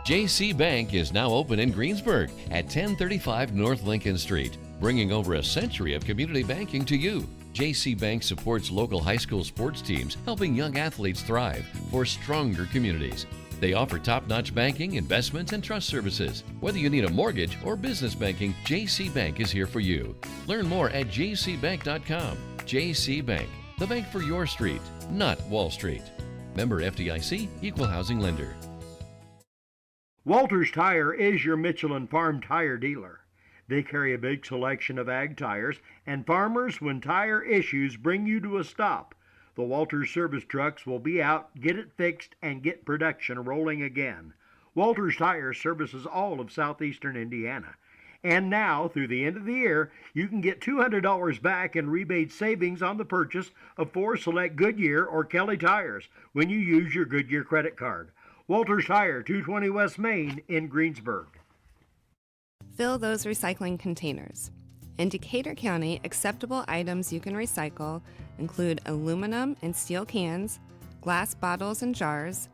JC Bank is now open in Greensburg at 1035 North Lincoln Street, bringing over a century of community banking to you. JC Bank supports local high school sports teams, helping young athletes thrive for stronger communities. They offer top-notch banking, investments, and trust services. Whether you need a mortgage or business banking, JC Bank is here for you. Learn more at jcbank.com. JC Bank, the bank for your street, not Wall Street. Member FDIC, Equal Housing Lender. Walters Tire is your Michelin Farm tire dealer. They carry a big selection of ag tires, and farmers, when tire issues bring you to a stop, the Walters service trucks will be out, get it fixed, and get production rolling again. Walters Tire services all of southeastern Indiana. And now, through the end of the year, you can get $200 back in rebate savings on the purchase of 4 select Goodyear or Kelly tires when you use your Goodyear credit card. Walters Tire, 220 West Main in Greensburg. Fill those recycling containers. In Decatur County, acceptable items you can recycle include aluminum and steel cans, glass bottles and jars,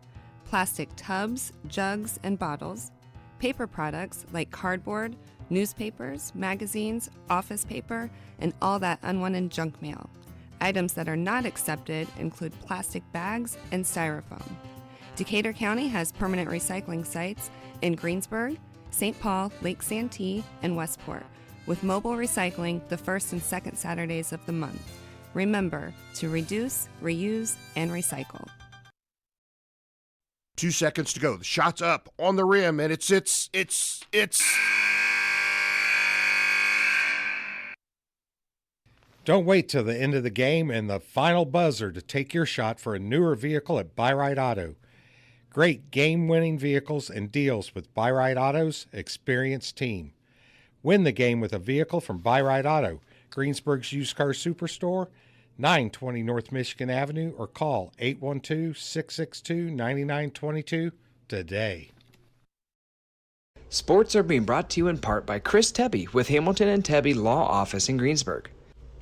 plastic tubs, jugs, and bottles, paper products like cardboard, newspapers, magazines, office paper, and all that unwanted junk mail. Items that are not accepted include plastic bags and styrofoam. Decatur County has permanent recycling sites in Greensburg, St. Paul, Lake Santee, and Westport, with mobile recycling the first and second Saturdays of the month. Remember to reduce, reuse, and recycle. 2 seconds to go. The shot's up on the rim, and it's. Don't wait till the end of the game and the final buzzer to take your shot for a newer vehicle at Buy-Right Auto. Great game-winning vehicles and deals with Buy-Right Auto's experienced team. Win the game with a vehicle from Buy-Right Auto, Greensburg's used car superstore, 920 North Michigan Avenue, or call 812-662-9922 today. Sports are being brought to you in part by Chris Tebby with Hamilton and Tebby Law Office in Greensburg.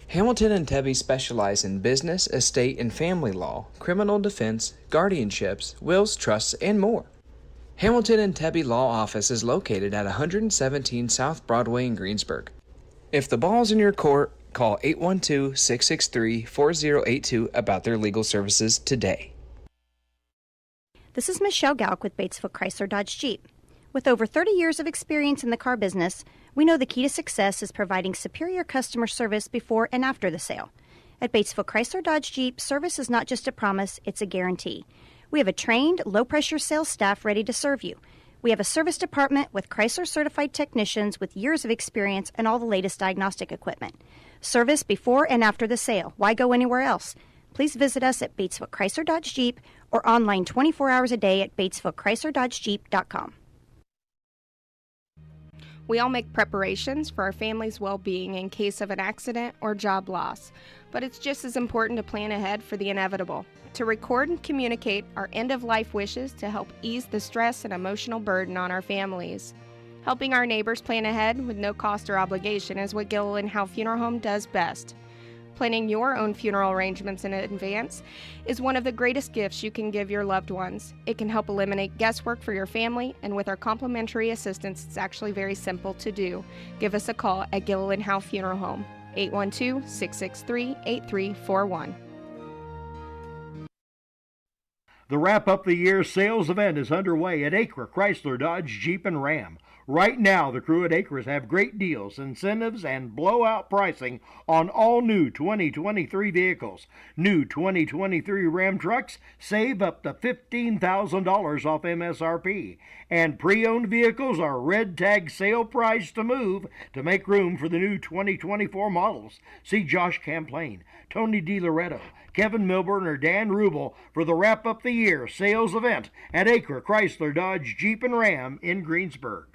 Hamilton and Tebby specialize in business, estate, and family law, criminal defense, guardianships, wills, trusts, and more. Hamilton and Tebby Law Office is located at 117 South Broadway in Greensburg. If the ball's in your court, call 812-663-4082 about their legal services today. This is Michelle Gauk with Batesville Chrysler Dodge Jeep. With over 30 years of experience in the car business, we know the key to success is providing superior customer service before and after the sale. At Batesville Chrysler Dodge Jeep, service is not just a promise, it's a guarantee. We have a trained, low-pressure sales staff ready to serve you. We have a service department with Chrysler-certified technicians with years of experience and all the latest diagnostic equipment. Service before and after the sale. Why go anywhere else? Please visit us at Batesville Chrysler Dodge Jeep or online 24 hours a day at BatesvilleChryslerDodgeJeep.com. We all make preparations for our family's well-being in case of an accident or job loss, but it's just as important to plan ahead for the inevitable. To record and communicate our end-of-life wishes to help ease the stress and emotional burden on our families. Helping our neighbors plan ahead with no cost or obligation is what Gilliland Howe Funeral Home does best. Planning your own funeral arrangements in advance is one of the greatest gifts you can give your loved ones. It can help eliminate guesswork for your family, and with our complimentary assistance, it's actually very simple to do. Give us a call at Gilliland Howe Funeral Home, 812-663-8341. The Wrap Up the Year sales event is underway at Acre Chrysler Dodge Jeep and Ram. Right now, the crew at Acres have great deals, incentives, and blowout pricing on all new 2023 vehicles. New 2023 Ram trucks save up to $15,000 off MSRP. And pre-owned vehicles are red tag sale price to move to make room for the new 2024 models. See Josh Camplain, Tony DiLoretto, Kevin Milburn, or Dan Rubel for the Wrap Up the Year sales event at Acre Chrysler Dodge Jeep and Ram in Greensburg.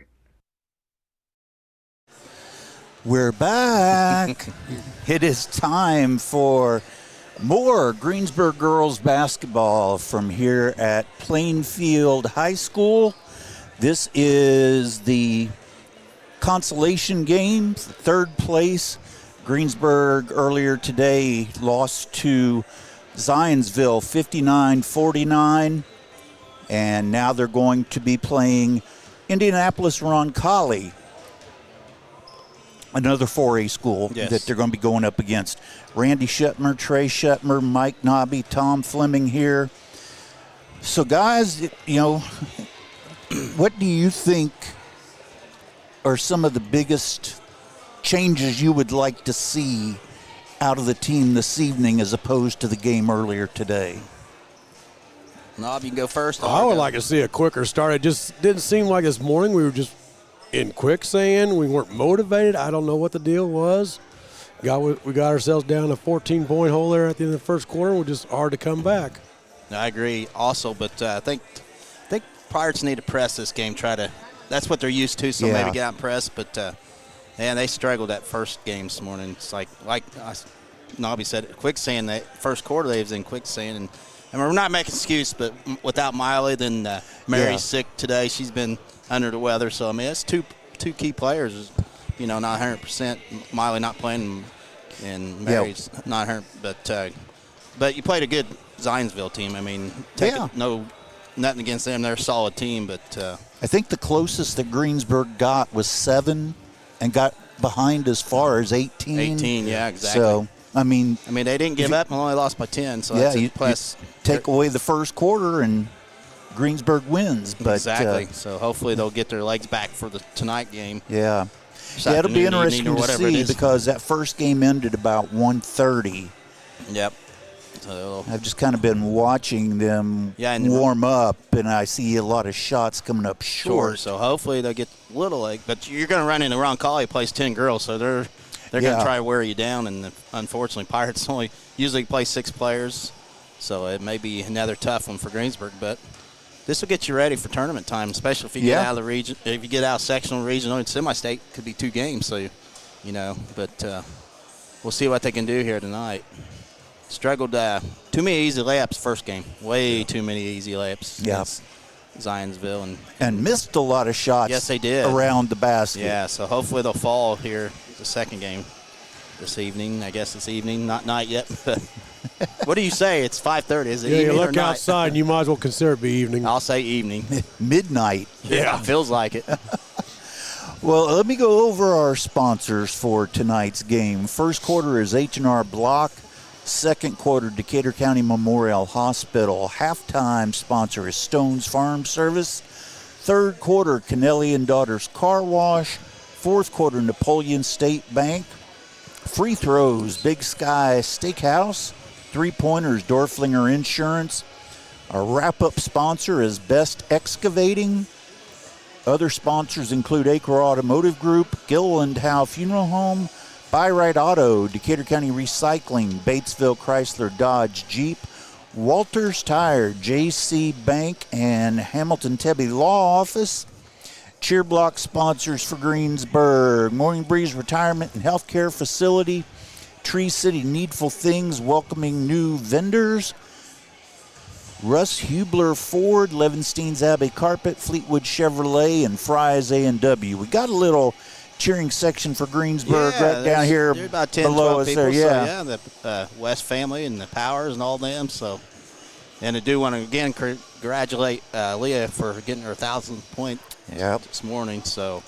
We're back. It is time for more Greensburg girls basketball from here at Plainfield High School. This is the consolation game for third place. Greensburg earlier today lost to Zionsville 59-49. And now they're going to be playing Indianapolis Roncalli, another 4A school that they're going to be going up against. Randy Shetmer, Trey Shetmer, Mike Nobby, Tom Fleming here. So, guys, what do you think are some of the biggest changes you would like to see out of the team this evening as opposed to the game earlier today? Nob, you can go first. I would like to see a quicker start. It just didn't seem like this morning we were just in quicksand. We weren't motivated. I don't know what the deal was. We got ourselves down a 14-point hole there at the end of the first quarter. It was just hard to come back. I agree also, but I think Pirates need to press this game. That's what they're used to, so maybe get out and press. But, man, they struggled that first game this morning. It's like Nobby said, quicksand. That first quarter they was in quicksand. And we're not making excuse, but without Miley, then Mary's sick today. She's been under the weather. So, I mean, it's two key players, not 100%. Miley not playing and Mary's not 100%. But you played a good Zionsville team. I mean, nothing against them. They're a solid team. But I think the closest that Greensburg got was 7 and got behind as far as 18. 18, yeah, exactly. So, I mean, they didn't give up and only lost by 10. So yeah, that's a plus. You take away the first quarter and Greensburg wins. But, exactly. So hopefully they'll get their legs back for the tonight game. Yeah. It'll be interesting to see because that first game ended about 1:30. Yep. I've just kind of been watching them warm up, and I see a lot of shots coming up short. So hopefully they'll get a little but you're going to run into Roncalli, who plays 10 girls, so they're going to try to wear you down. And unfortunately, Pirates only usually play 6 players, so it may be another tough one for Greensburg. But this will get you ready for tournament time, especially if you get out of the region. If you get out of sectional, regional, and semi-state, could be 2 games. So, but we'll see what they can do here tonight. Struggled too many easy layups first game. Way too many easy layups. Yeah. Zionsville and missed a lot of shots. Yes, they did. Around the basket. Yeah, so hopefully they'll fall here the second game this evening. I guess it's evening, not night yet. What do you say? It's 5:30. Is it evening you look or night? outside and you might as well consider it be evening. I'll say evening. Midnight. Yeah, feels like it. Well, let me go over our sponsors for tonight's game. First quarter is H&R Block. Second quarter, Decatur County Memorial Hospital. Halftime sponsor is Stone's Farm Service. Third quarter, Kennelly and Daughters Car Wash. Fourth quarter, Napoleon State Bank. Free throws, Big Sky Steakhouse. Three-pointers, Dorflinger Insurance. Our wrap-up sponsor is Best Excavating. Other sponsors include Acre Automotive Group, Gilliland Howe Funeral Home, Byrite Auto, Decatur County Recycling, Batesville Chrysler Dodge Jeep, Walters Tire, JC Bank, and Hamilton Tebby Law Office. Cheer Block sponsors for Greensburg, Morning Breeze Retirement and Healthcare Facility, Tree City Needful Things, welcoming new vendors, Russ Hubler Ford, Levenstein's Abbey Carpet, Fleetwood Chevrolet, and Fry's A&W. We got a little cheering section for Greensburg right down here about 10, below us people, there. So the West family and the Powers and all them. So, and I do want to again congratulate Leah for getting her 1,000th point this morning. So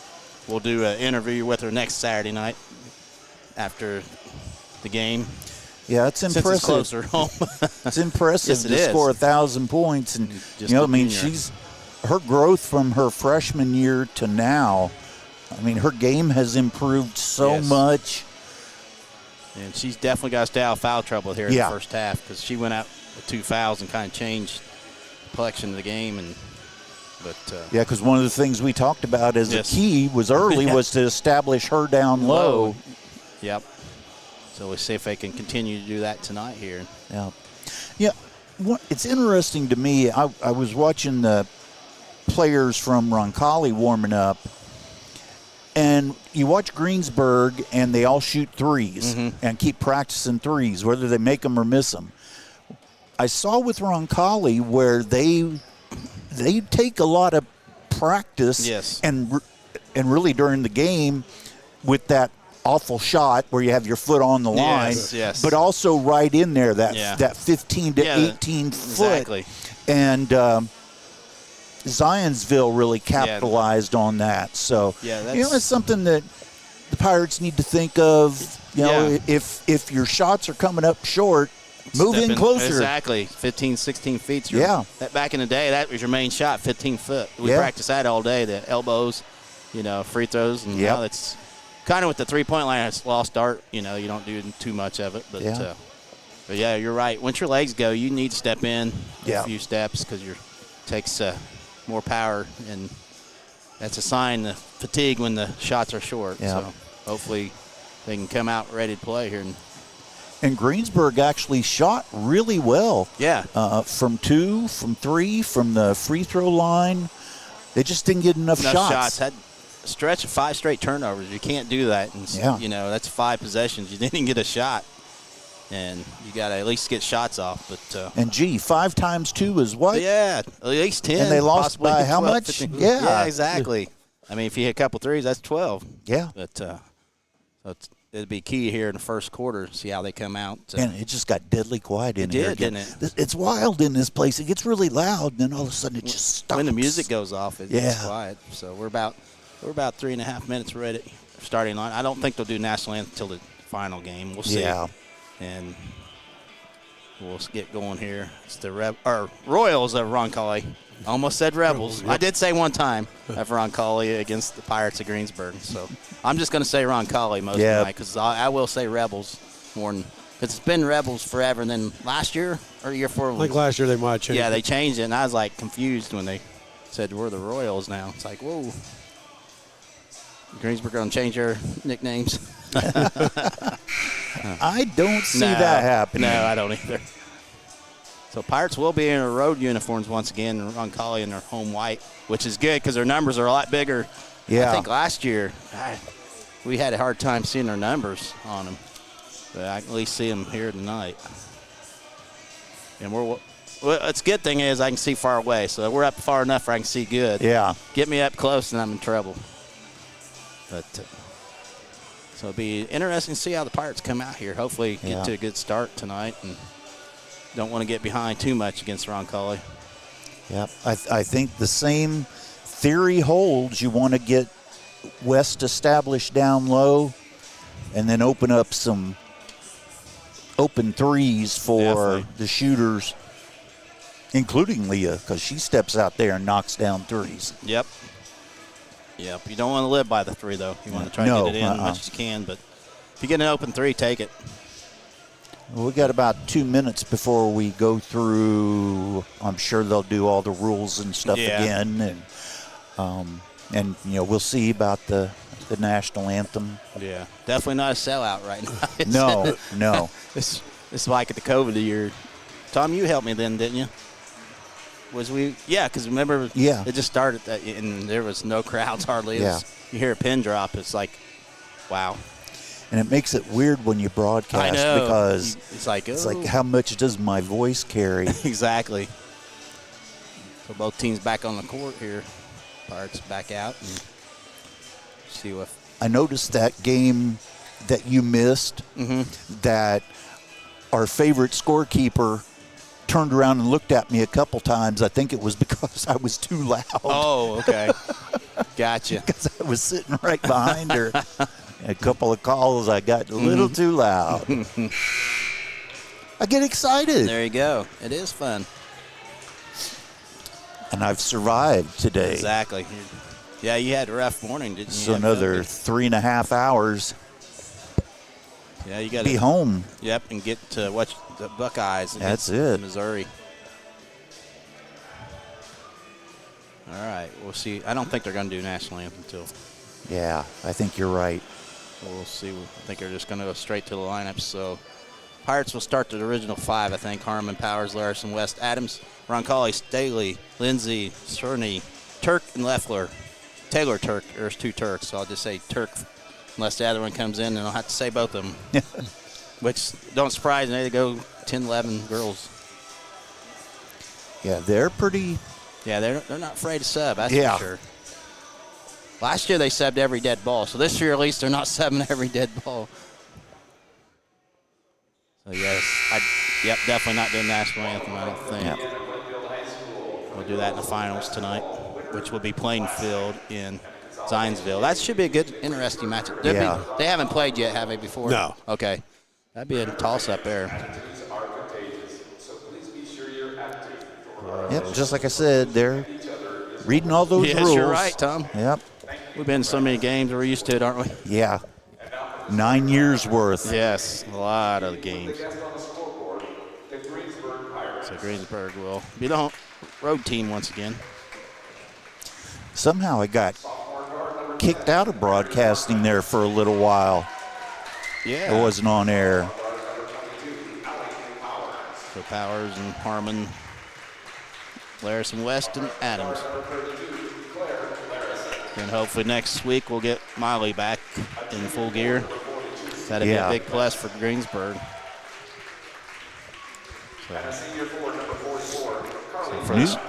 we'll do an interview with her next Saturday night after the game. Yeah, it's impressive. Since it's closer home. It's impressive Yes, to score 1,000 points, and just her growth from her freshman year to now. I mean, her game has improved so much. And she's definitely got to stay out of foul trouble here in the first half because she went out with 2 fouls and kind of changed the complexion of the game. Because one of the things we talked about as a key was early was to establish her down low. Yep. So we'll see if they can continue to do that tonight here. Yeah. It's interesting to me. I was watching the players from Roncalli warming up. And you watch Greensburg, and they all shoot threes and keep practicing threes, whether they make them or miss them. I saw with Roncalli where they take a lot of practice and really during the game with that awful shot where you have your foot on the line, but also right in there, that 15 to 18 foot. Exactly. And Zionsville really capitalized on that. So, it's something that the Pirates need to think of. You know, if your shots are coming up short, move in closer. Exactly. 15, 16 feet. Back in the day, that was your main shot, 15 foot. We practiced that all day, the elbows, free throws. And now it's kind of with the three-point line, it's lost art. You don't do too much of it. But you're right. Once your legs go, you need to step in a few steps because it takes more power. And that's a sign of fatigue when the shots are short. Yeah. So hopefully they can come out ready to play here. And Greensburg actually shot really well. Yeah. From 2, from 3, from the free throw line. They just didn't get enough shots. Had a stretch of 5 straight turnovers. You can't do that. And, that's 5 possessions. You didn't get a shot. And you got to at least get shots off. But and, 5 times 2 is what? Yeah, at least 10. And they lost by how 12, much? 15. Yeah, exactly. I mean, if you hit a couple threes, that's 12. Yeah. But so it'd be key here in the first quarter to see how they come out. And it just got deadly quiet in here. Didn't it? It's wild in this place. It gets really loud, and then all of a sudden it just stops. When the music goes off, it gets quiet. So we're about 3.5 minutes ready. Starting line. I don't think they'll do national anthem until the final game. We'll see. Yeah. And we'll get going here. It's the Royals of Roncalli. Almost said Rebels. I did say one time of Roncalli against the Pirates of Greensburg. So I'm just going to say Roncalli most of the night because I will say Rebels more than – it's been Rebels forever. And then last year or year 4 – I think last year they might change it. Yeah, they changed it, and I was, confused when they said we're the Royals now. It's like, whoa. Greensburg going to change their nicknames. I don't see that happening. No, I don't either. So Pirates will be in their road uniforms once again, and Roncalli in their home white, which is good because their numbers are a lot bigger. Yeah. I think last year we had a hard time seeing their numbers on them, but I can at least see them here tonight. And it's a good thing is I can see far away, so we're up far enough where I can see good. Yeah. Get me up close and I'm in trouble. But so it'll be interesting to see how the Pirates come out here. Hopefully get to a good start tonight and don't want to get behind too much against Roncalli. Yep. I think the same theory holds. You want to get West established down low and then open up some open threes for the shooters, including Leah, because she steps out there and knocks down threes. Yep. You don't want to live by the 3, though. You want to try to get it in as much as you can. But if you get an open 3, take it. Well, we got about 2 minutes before we go through. I'm sure they'll do all the rules and stuff again. And we'll see about the national anthem. Yeah, definitely not a sellout right now. No. This is like at the COVID year. Tom, you helped me then, didn't you? Because remember, it just started and there was no crowds hardly. You hear a pin drop, it's like, wow. And it makes it weird when you broadcast. I know. Because it's like how much does my voice carry? Exactly. So both teams back on the court here. Pirates back out. And see what. I noticed that game that you missed, that our favorite scorekeeper turned around and looked at me a couple times. I think it was because I was too loud. Oh, okay. Gotcha. Because I was sitting right behind her. A couple of calls, I got a little too loud. I get excited. There you go. It is fun. And I've survived today. Exactly. Yeah, you had a rough morning, didn't you? So another 3.5 hours. Yeah, you got to be home. Yep, and get to watch the Buckeyes against Missouri. All right, we'll see. I don't think they're going to do national anthem until. Yeah, I think you're right. We'll see. I think they're just going to go straight to the lineup. So Pirates will start the original 5, I think. Harmon, Powers, Larson, West, Adams, Roncalli, Staley, Lindsay, Cerny, Turk, and Leffler. Taylor Turk. There's 2 Turks, so I'll just say Turk unless the other one comes in, and I'll have to say both of them. Which don't surprise me. They go 10, 11 girls. Yeah, they're pretty. Yeah, they're not afraid to sub, that's for sure. Last year they subbed every dead ball, so this year at least they're not subbing every dead ball. So yes, definitely not doing national anthem, I don't think. We'll do that in the finals tonight, which will be Plainfield in Zionsville. That should be a good, interesting match. Yeah. They haven't played yet, have they, before? No. Okay. That'd be a toss-up there. Yep, just like I said, they're reading all those rules. Yes, you're right, Tom. Yep. We've been in so many games, we're used to it, aren't we? Yeah. 9 years worth. Yes, a lot of games. So Greensburg will be the road team once again. Somehow I got kicked out of broadcasting there for a little while. Yeah. It wasn't on air. So Powers and Harmon, Larison West, and Adams. And hopefully next week we'll get Miley back in full gear. That'd be a big plus for Greensburg.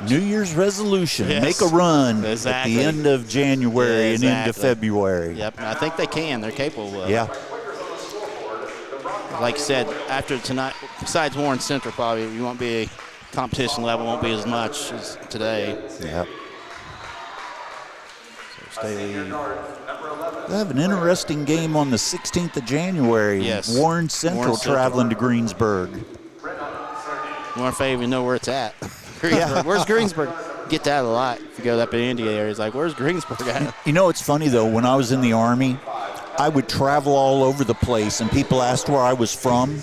New Year's resolution, Yes. make a run Exactly. at the end of January and into Exactly. February. Yep, and I think they can. They're capable of it. Yeah. Like you said, after tonight, besides Warren Central, probably you won't be competition level won't be as much as today. Yep. So Staley. They have an interesting game on the 16th of January. Yes. Warren Central traveling to Greensburg. I wonder if they even know where it's at. Greensburg. Where's Greensburg? Get that a lot. If you go up in India area, it's like, where's Greensburg at? You know, it's funny, though. When I was in the Army, I would travel all over the place, and people asked where I was from,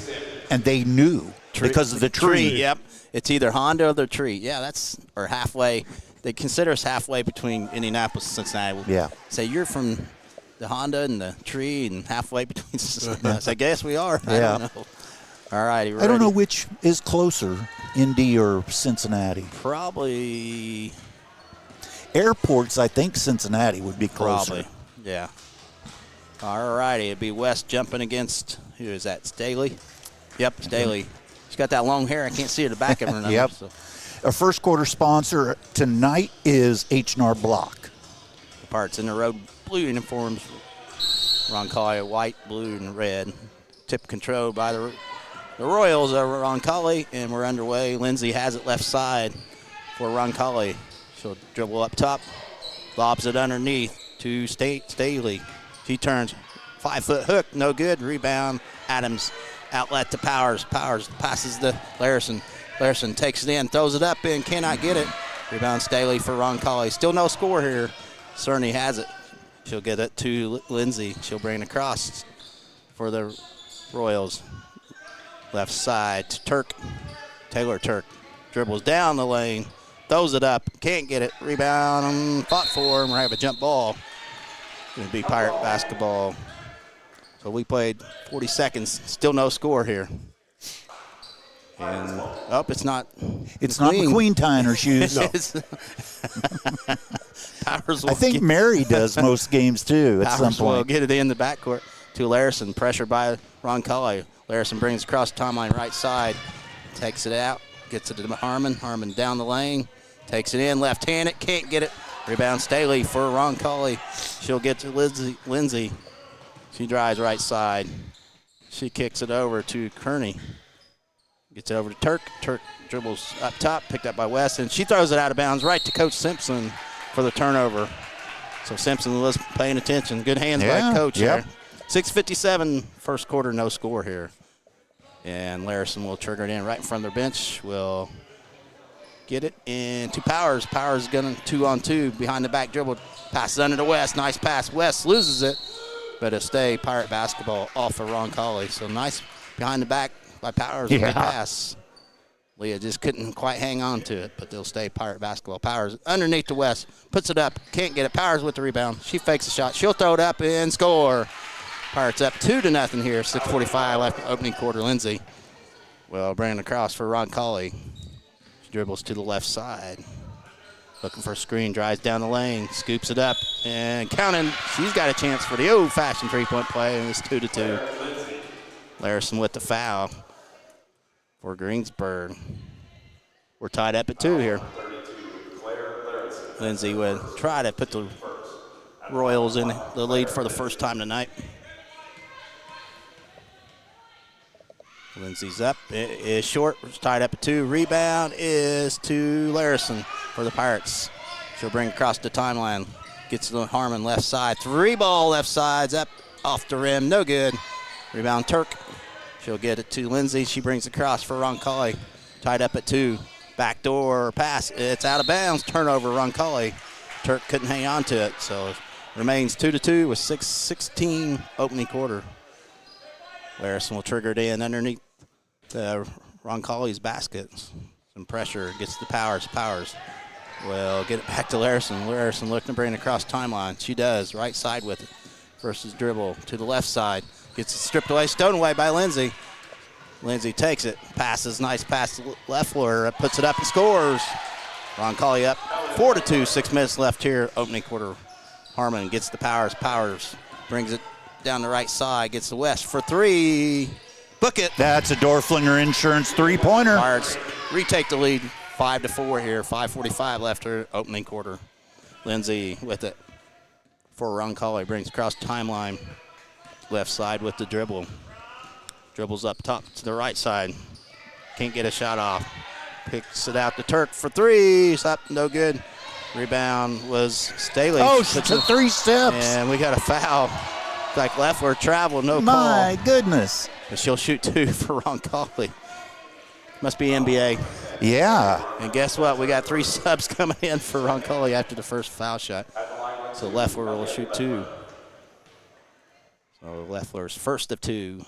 and they knew because of the tree. Yep. It's either Honda or the tree. Yeah, that's – or halfway. They consider us halfway between Indianapolis and Cincinnati. Yeah. Say, you're from the Honda and the tree and halfway between Cincinnati. I guess we are. I don't know. All righty. I don't know which is closer, Indy or Cincinnati. Probably. Airports, I think Cincinnati would be closer. Probably, yeah. All righty. It'd be West jumping against, who is that, Staley? Yep, Staley. She's got that long hair. I can't see the back of her now. Yep. So. Our first quarter sponsor tonight is H&R Block. The parts in the road blue uniforms. Roncalli, white, blue, and red. Tip control by the Royals are Roncalli, and we're underway. Lindsay has it left side for Roncalli. She'll dribble up top, lobs it underneath to Staley. She turns, 5-foot hook, no good. Rebound, Adams, outlet to Powers. Powers passes to Larison. Larison takes it in, throws it up in, cannot get it. Rebound Staley for Roncalli. Still no score here. Cerny has it. She'll get it to Lindsay. She'll bring it across for the Royals. Left side to Turk. Taylor Turk dribbles down the lane, throws it up, can't get it. Rebound, fought for, and we're having a jump ball. Going to be Pirate basketball. So we played 40 seconds, still no score here. And, it's not. It's not McQueen tying her shoes. No. Powers will I think Mary does most games, too, at some Powers will point. get it in the backcourt to Larison, pressured by Roncalli. Larison brings across timeline right side, takes it out, gets it to Harmon. Harmon down the lane, takes it in, left-handed, can't get it. Rebound Staley for Roncalli. She'll get to Lindsay. She drives right side. She kicks it over to Kearney. Gets it over to Turk. Turk dribbles up top, picked up by West, and she throws it out of bounds right to Coach Simpson for the turnover. So Simpson was paying attention. Good hands by Coach there. 6:57, first quarter, no score here. And Larison will trigger it in right in front of their bench. Will get it into Powers. Powers going 2-on-2 behind the back dribble. Passes under to West. Nice pass. West loses it, but it'll stay Pirate basketball off of Roncalli. So nice behind the back by Powers. Good pass. Leah just couldn't quite hang on to it, but they'll stay Pirate basketball. Powers underneath to West. Puts it up. Can't get it. Powers with the rebound. She fakes the shot. She'll throw it up and score. Pirates up 2-0 here. 6:45 left opening quarter. Lindsay will bring it across for Roncalli. She dribbles to the left side. Looking for a screen. Drives down the lane. Scoops it up. And counting. She's got a chance for the old-fashioned three-point play, and it's 2-2. Larison with the foul for Greensburg. We're tied up at 2 here. Lindsay would try to put the Royals in the lead for the first time tonight. Lindsay's up. It is short. It's tied up at 2. Rebound is to Larison for the Pirates. She'll bring across the timeline. Gets to Harmon left side. 3-ball left side's up off the rim. No good. Rebound Turk. She'll get it to Lindsay. She brings across for Roncalli. Tied up at 2. Backdoor pass. It's out of bounds. Turnover Roncalli. Turk couldn't hang on to it, so it remains 2-2 with 6:16 opening quarter. Larison will trigger it in underneath the Roncalli's basket. Some pressure. Gets the Powers. Powers will get it back to Larison. Larison looking to bring it across timeline. She does. Right side with it. Versus dribble to the left side. Gets it stripped away. Stolen away by Lindsay. Lindsay takes it. Passes. Nice pass to Leffler. Puts it up and scores. Roncalli up 4-2. 6 minutes left here. Opening quarter. Harmon gets the Powers. Powers brings it down the right side. Gets the West for 3. Book it. That's a Dorflinger Insurance 3-pointer. Pirates retake the lead. 5-4 here. 5:45 left here. Opening quarter. Lindsay with it for Roncalli. Brings across timeline. Left side with the dribble. Dribbles up top to the right side. Can't get a shot off. Picks it out to Turk for 3. It's up, no good. Rebound was Staley. Oh, she took 3 steps. And we got a foul. Like Leffler traveled, no call. My goodness. But she'll shoot 2 for Roncalli. Must be NBA. Yeah. And guess what? We got 3 subs coming in for Roncalli after the first foul shot. So Leffler will shoot 2. So Leffler's first of 2.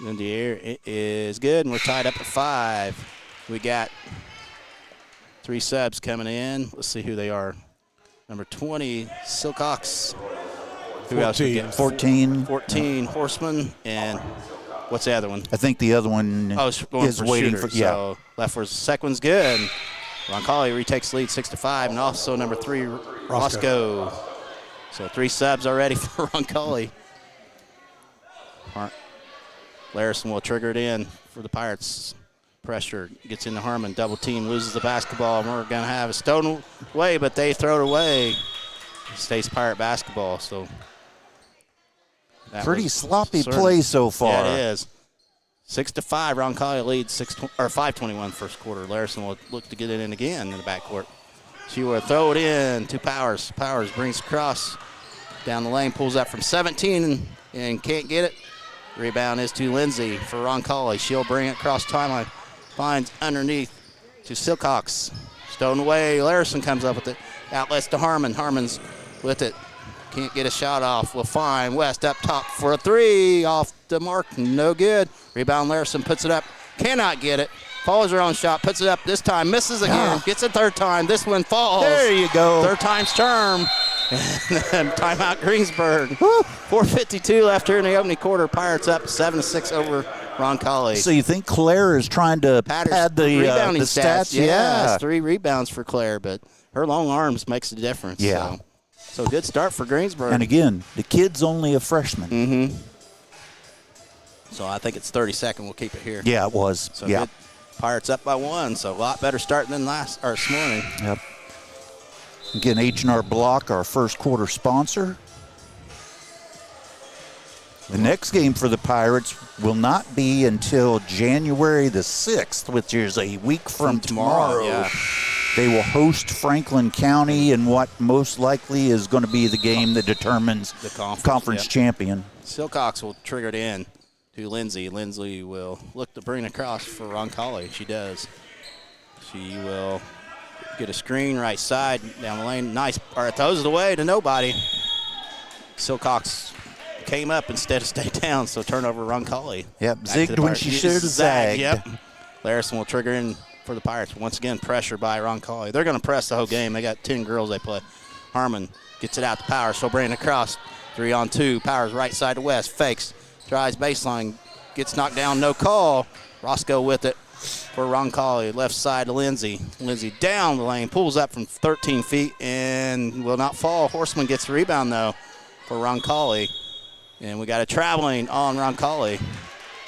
In the air, it is good, and we're tied up at 5. We got 3 subs coming in. Let's see who they are. Number 20, Silcox. Who else? 14, Horseman, and what's the other one? I think the other one is waiting shooter. for. Yeah. So Leffler's second one's good. Roncalli retakes the lead 6-5, and also number 3, Roscoe. So 3 subs already for Roncalli. Larison will trigger it in for the Pirates. Pressure gets into Harmon. Double team, loses the basketball. And we're going to have it stolen away, but they throw it away. It stays Pirate basketball. So pretty sloppy play so far. Yeah, it is. 6-5. Roncalli leads 5:21 first quarter. Larison will look to get it in again in the backcourt. She will throw it in to Powers. Powers brings across down the lane, pulls up from 17 and can't get it. Rebound is to Lindsay for Roncalli. She'll bring it across timeline. Finds underneath to Silcox. Stolen away. Larison comes up with it. Outlets to Harmon. Harmon's with it. Can't get a shot off. Will find West up top for a 3. Off the mark. No good. Rebound Larison puts it up. Cannot get it. Follows her own shot. Puts it up this time. Misses again. Gets it third time. This one falls. There you go. Third time's charm. And timeout Greensburg. 4:52 left here in the opening quarter. Pirates up 7-6 over Roncalli. So you think Claire is trying to pad the rebounding stats? Yeah, that's 3 rebounds for Claire, but her long arms makes a difference. Yeah. So good start for Greensburg. And again, the kid's only a freshman. Mm-hmm. So I think it's 32nd. We'll keep it here. Yeah, it was. So yeah. good. Pirates up by 1, so a lot better start than this morning. Yep. Again, H&R Block, our first quarter sponsor. The next game for the Pirates will not be until January the 6th, which is a week from tomorrow. Yeah. They will host Franklin County in what most likely is going to be the game that determines the conference champion. Silcox will trigger it in to Lindsay. Lindsay will look to bring it across for Roncalli. She does. She will get a screen right side down the lane. Nice. Or throws it away to nobody. Silcox came up instead of stayed down, so turnover Roncalli. Yep, zigged when she should have zagged. Yep. Larison will trigger in for the Pirates. Once again, pressure by Roncalli. They're going to press the whole game. They got 10 girls they play. Harmon gets it out to Powers. She'll bring it across. 3-on-2. Powers right side to West. Fakes. Drives baseline. Gets knocked down. No call. Roscoe with it for Roncalli. Left side to Lindsay. Lindsay down the lane. Pulls up from 13 feet and will not fall. Horseman gets the rebound, though, for Roncalli. And we got a traveling on Roncalli.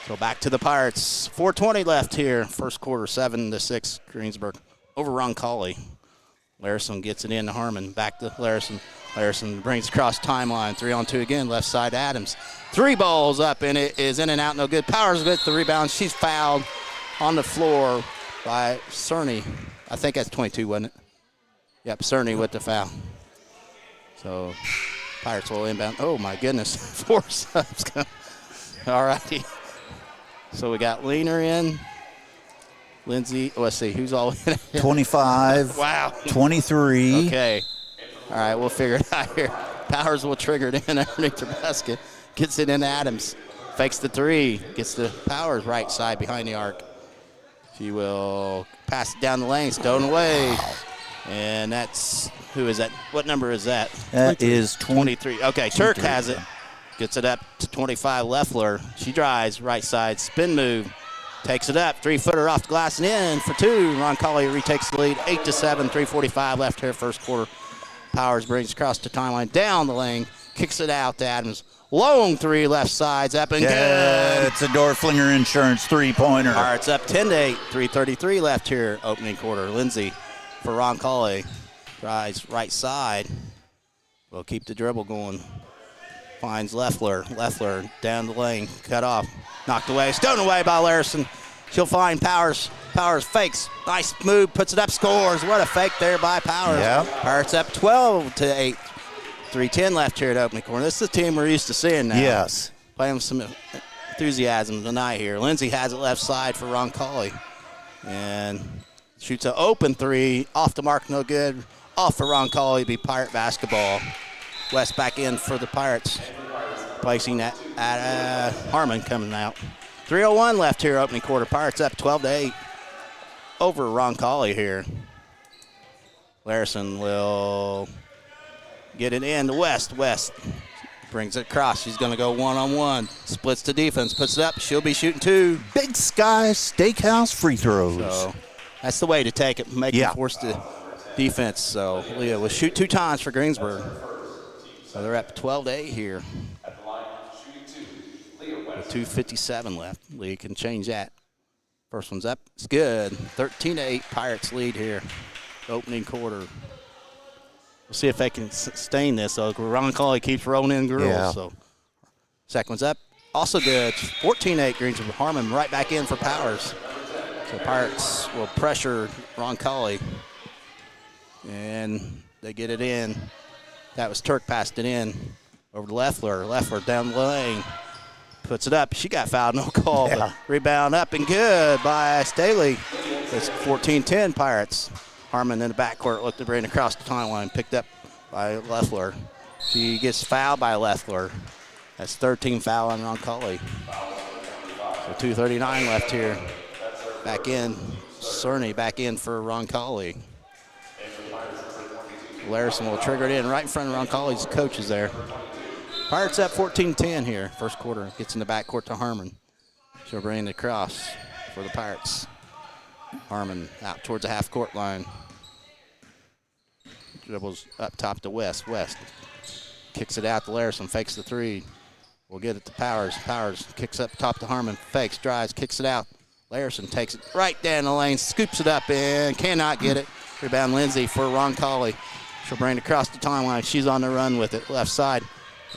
So back to the Pirates. 4:20 left here. First quarter, 7-6. Greensburg over Roncalli. Larison gets it in to Harmon. Back to Larison. Larson brings across timeline. 3-on-2 again. Left side Adams. 3 balls up, and it is in and out. No good. Powers with the rebound. She's fouled on the floor by Cerny. I think that's 22, wasn't it? Yep, Cerny with the foul. So Pirates will inbound. Oh, my goodness. 4 subs. All righty. So we got Leaner in. Lindsay, let's see, who's all in? 25. Wow. 23. Okay. All right, we'll figure it out here. Powers will trigger it in underneath the basket. Gets it in Adams. Fakes the 3. Gets the Powers right side behind the arc. She will pass it down the lane. Stone away. And that's, who is that? What number is that? That is 23. Okay, Turk has it. Gets it up to 25, Leffler. She drives right side, spin move. Takes it up, 3-footer off the glass and in for 2. Roncalli retakes the lead, 8-7, 3:45 left here, first quarter. Powers brings across the timeline, down the lane, kicks it out to Adams. Long 3 left side's up and good. It's a Dorflinger Insurance 3-pointer. All right, it's up 10-8, 3:33 left here, opening quarter. Lindsay for Roncalli, drives right side. Will keep the dribble going. Finds Leffler. Leffler down the lane, cut off, knocked away, stoned away by Larson. She'll find Powers. Powers fakes. Nice move, puts it up, scores. What a fake there by Powers. Yeah. Pirates up 12-8. 3:10 left here at opening corner. This is a team we're used to seeing now. Yes. Playing with some enthusiasm tonight here. Lindsay has it left side for Roncalli. And shoots an open 3. Off the mark, no good. Off for Roncalli, be Pirate basketball. West back in for the Pirates. Placing that at Harmon coming out. 3:01 left here, opening quarter. Pirates up 12-8 over Roncalli here. Larson will get it in to West. West brings it across. She's going to go one-on-one. Splits the defense, puts it up. She'll be shooting 2. Big Sky Steakhouse free throws. So that's the way to take it, make it force the defense. So Leah will shoot 2 times for Greensburg. So they're up 12-8 here. With 2:57 left. Leah can change that. First one's up. It's good. 13-8 Pirates lead here. Opening quarter. We'll see if they can sustain this. So Roncalli keeps rolling in girls. Yeah. So second one's up. Also good. 14-8 Greensburg. Harmon right back in for Powers. So Pirates will pressure Roncalli. And they get it in. That was Turk passed it in over to Leffler. Leffler down the lane. Puts it up. She got fouled, no call. Yeah. But rebound up and good by Staley. It's 14-10 Pirates. Harmon in the backcourt looked to bring it across the timeline. Picked up by Leffler. She gets fouled by Leffler. That's 13 foul on Roncalli. So 2:39 left here. Back in. Cerny back in for Roncalli. Larson will trigger it in right in front of Roncalli's coaches there. Pirates up 14-10 here. First quarter. Gets in the backcourt to Harmon. She'll bring it across for the Pirates. Harmon out towards the half-court line. Dribbles up top to West. West kicks it out to Larson. Fakes the 3. We'll get it to Powers. Powers kicks up top to Harmon. Fakes, drives, kicks it out. Larson takes it right down the lane. Scoops it up and cannot get it. Rebound Lindsay for Roncalli. She'll bring it across the timeline. She's on the run with it, left side.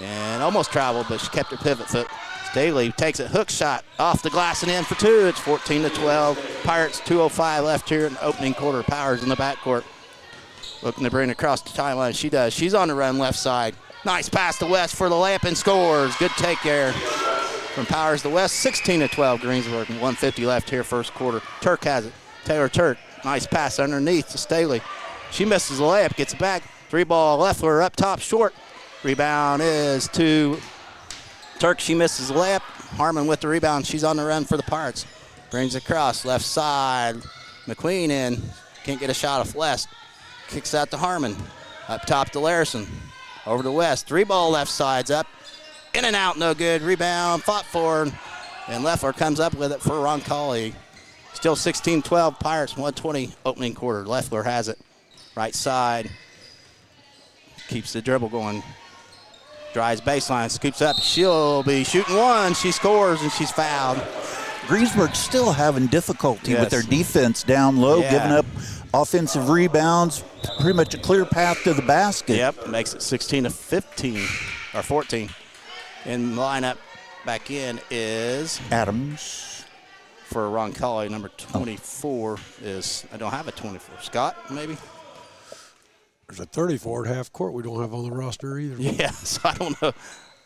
And almost traveled, but she kept her pivot foot. Staley takes a hook shot off the glass and in for 2. It's 14-12. Pirates 2:05 left here in the opening quarter. Powers in the backcourt. Looking to bring it across the timeline. She does. She's on the run left side. Nice pass to West for the layup and scores. Good take there from Powers to West. 16-12 Greensburg. 1:50 left here first quarter. Turk has it. Taylor Turk. Nice pass underneath to Staley. She misses the layup, gets it back. 3-ball Leffler up top short. Rebound is to Turk. She misses the layup. Harmon with the rebound. She's on the run for the Pirates. Brings it across left side. McQueen in. Can't get a shot off West. Kicks out to Harmon. Up top to Larson. Over to West. 3-ball left side's up. In and out, no good. Rebound, fought for. And Leffler comes up with it for Roncalli. Still 16-12 Pirates, 1:20 opening quarter. Leffler has it. Right side. Keeps the dribble going. Drives baseline, scoops up. She'll be shooting 1. She scores and she's fouled. Greensburg still having difficulty with their defense down low, giving up offensive rebounds, pretty much a clear path to the basket. Yep, makes it 16 to 15, or 14. And lineup back in is Adams. For Roncalli, number 24 is, I don't have a 24. Scott, maybe? There's a 34 at half court we don't have on the roster either. Yeah, so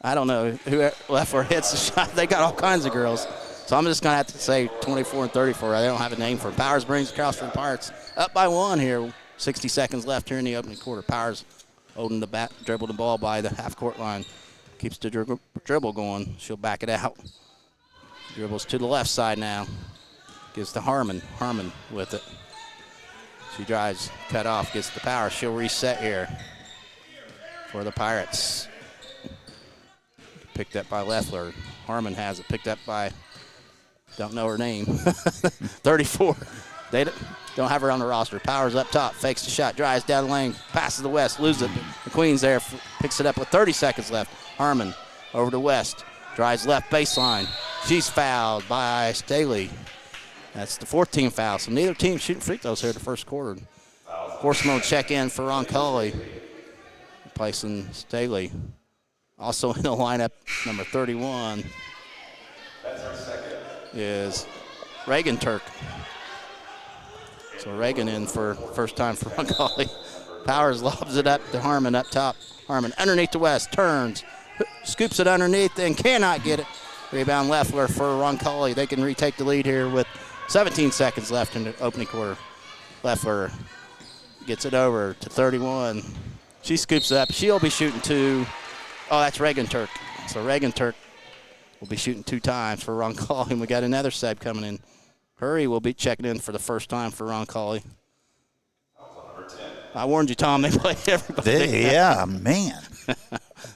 I don't know who left or hits the shot. They got all kinds of girls. So I'm just going to have to say 24 and 34. I don't have a name for them. Powers brings across for the Pirates. Up by 1 here. 60 seconds left here in the opening quarter. Powers holding the bat, dribbled the ball by the half-court line. Keeps the dribble going. She'll back it out. Dribbles to the left side now. Gives to Harmon. Harmon with it. She drives, cut off, gets the power. She'll reset here for the Pirates. Picked up by Leffler. Harmon has it picked up by, don't know her name, 34. They don't have her on the roster. Powers up top, fakes the shot, drives down the lane, passes the West, loses it. The Queen's there, picks it up with 30 seconds left. Harmon over to West, drives left baseline. She's fouled by Staley. That's the 14th foul. So neither team shooting free throws here in the first quarter. Horseman will check in for Roncalli, replacing Staley. Also in the lineup, number 31 is Reagan Turk. So Reagan in for first time for Roncalli. Powers lobs it up to Harmon up top. Harmon underneath the West, turns, scoops it underneath and cannot get it. Rebound Leffler for Roncalli. They can retake the lead here with 17 seconds left in the opening quarter. Leffler gets it over to 31. She scoops it up. She'll be shooting 2. Oh, that's Reagan Turk. So Reagan Turk will be shooting 2 times for Roncalli. And we got another sub coming in. Hurry will be checking in for the first time for Roncalli. I warned you, Tom. They play everybody. Yeah, man.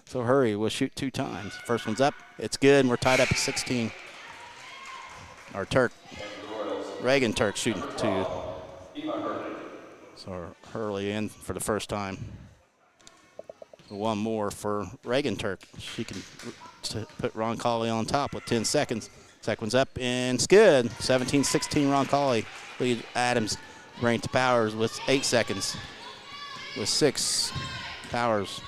So Hurry will shoot 2 times. First one's up. It's good, and we're tied up at 16. Our Turk. Reagan Turk shooting 2. So Hurley in for the first time. So one more for Reagan Turk. She can put Roncalli on top with 10 seconds. Second one's up, and it's good. 17-16 Roncalli. Lead Adams bring to Powers with 8 seconds. With 6, Powers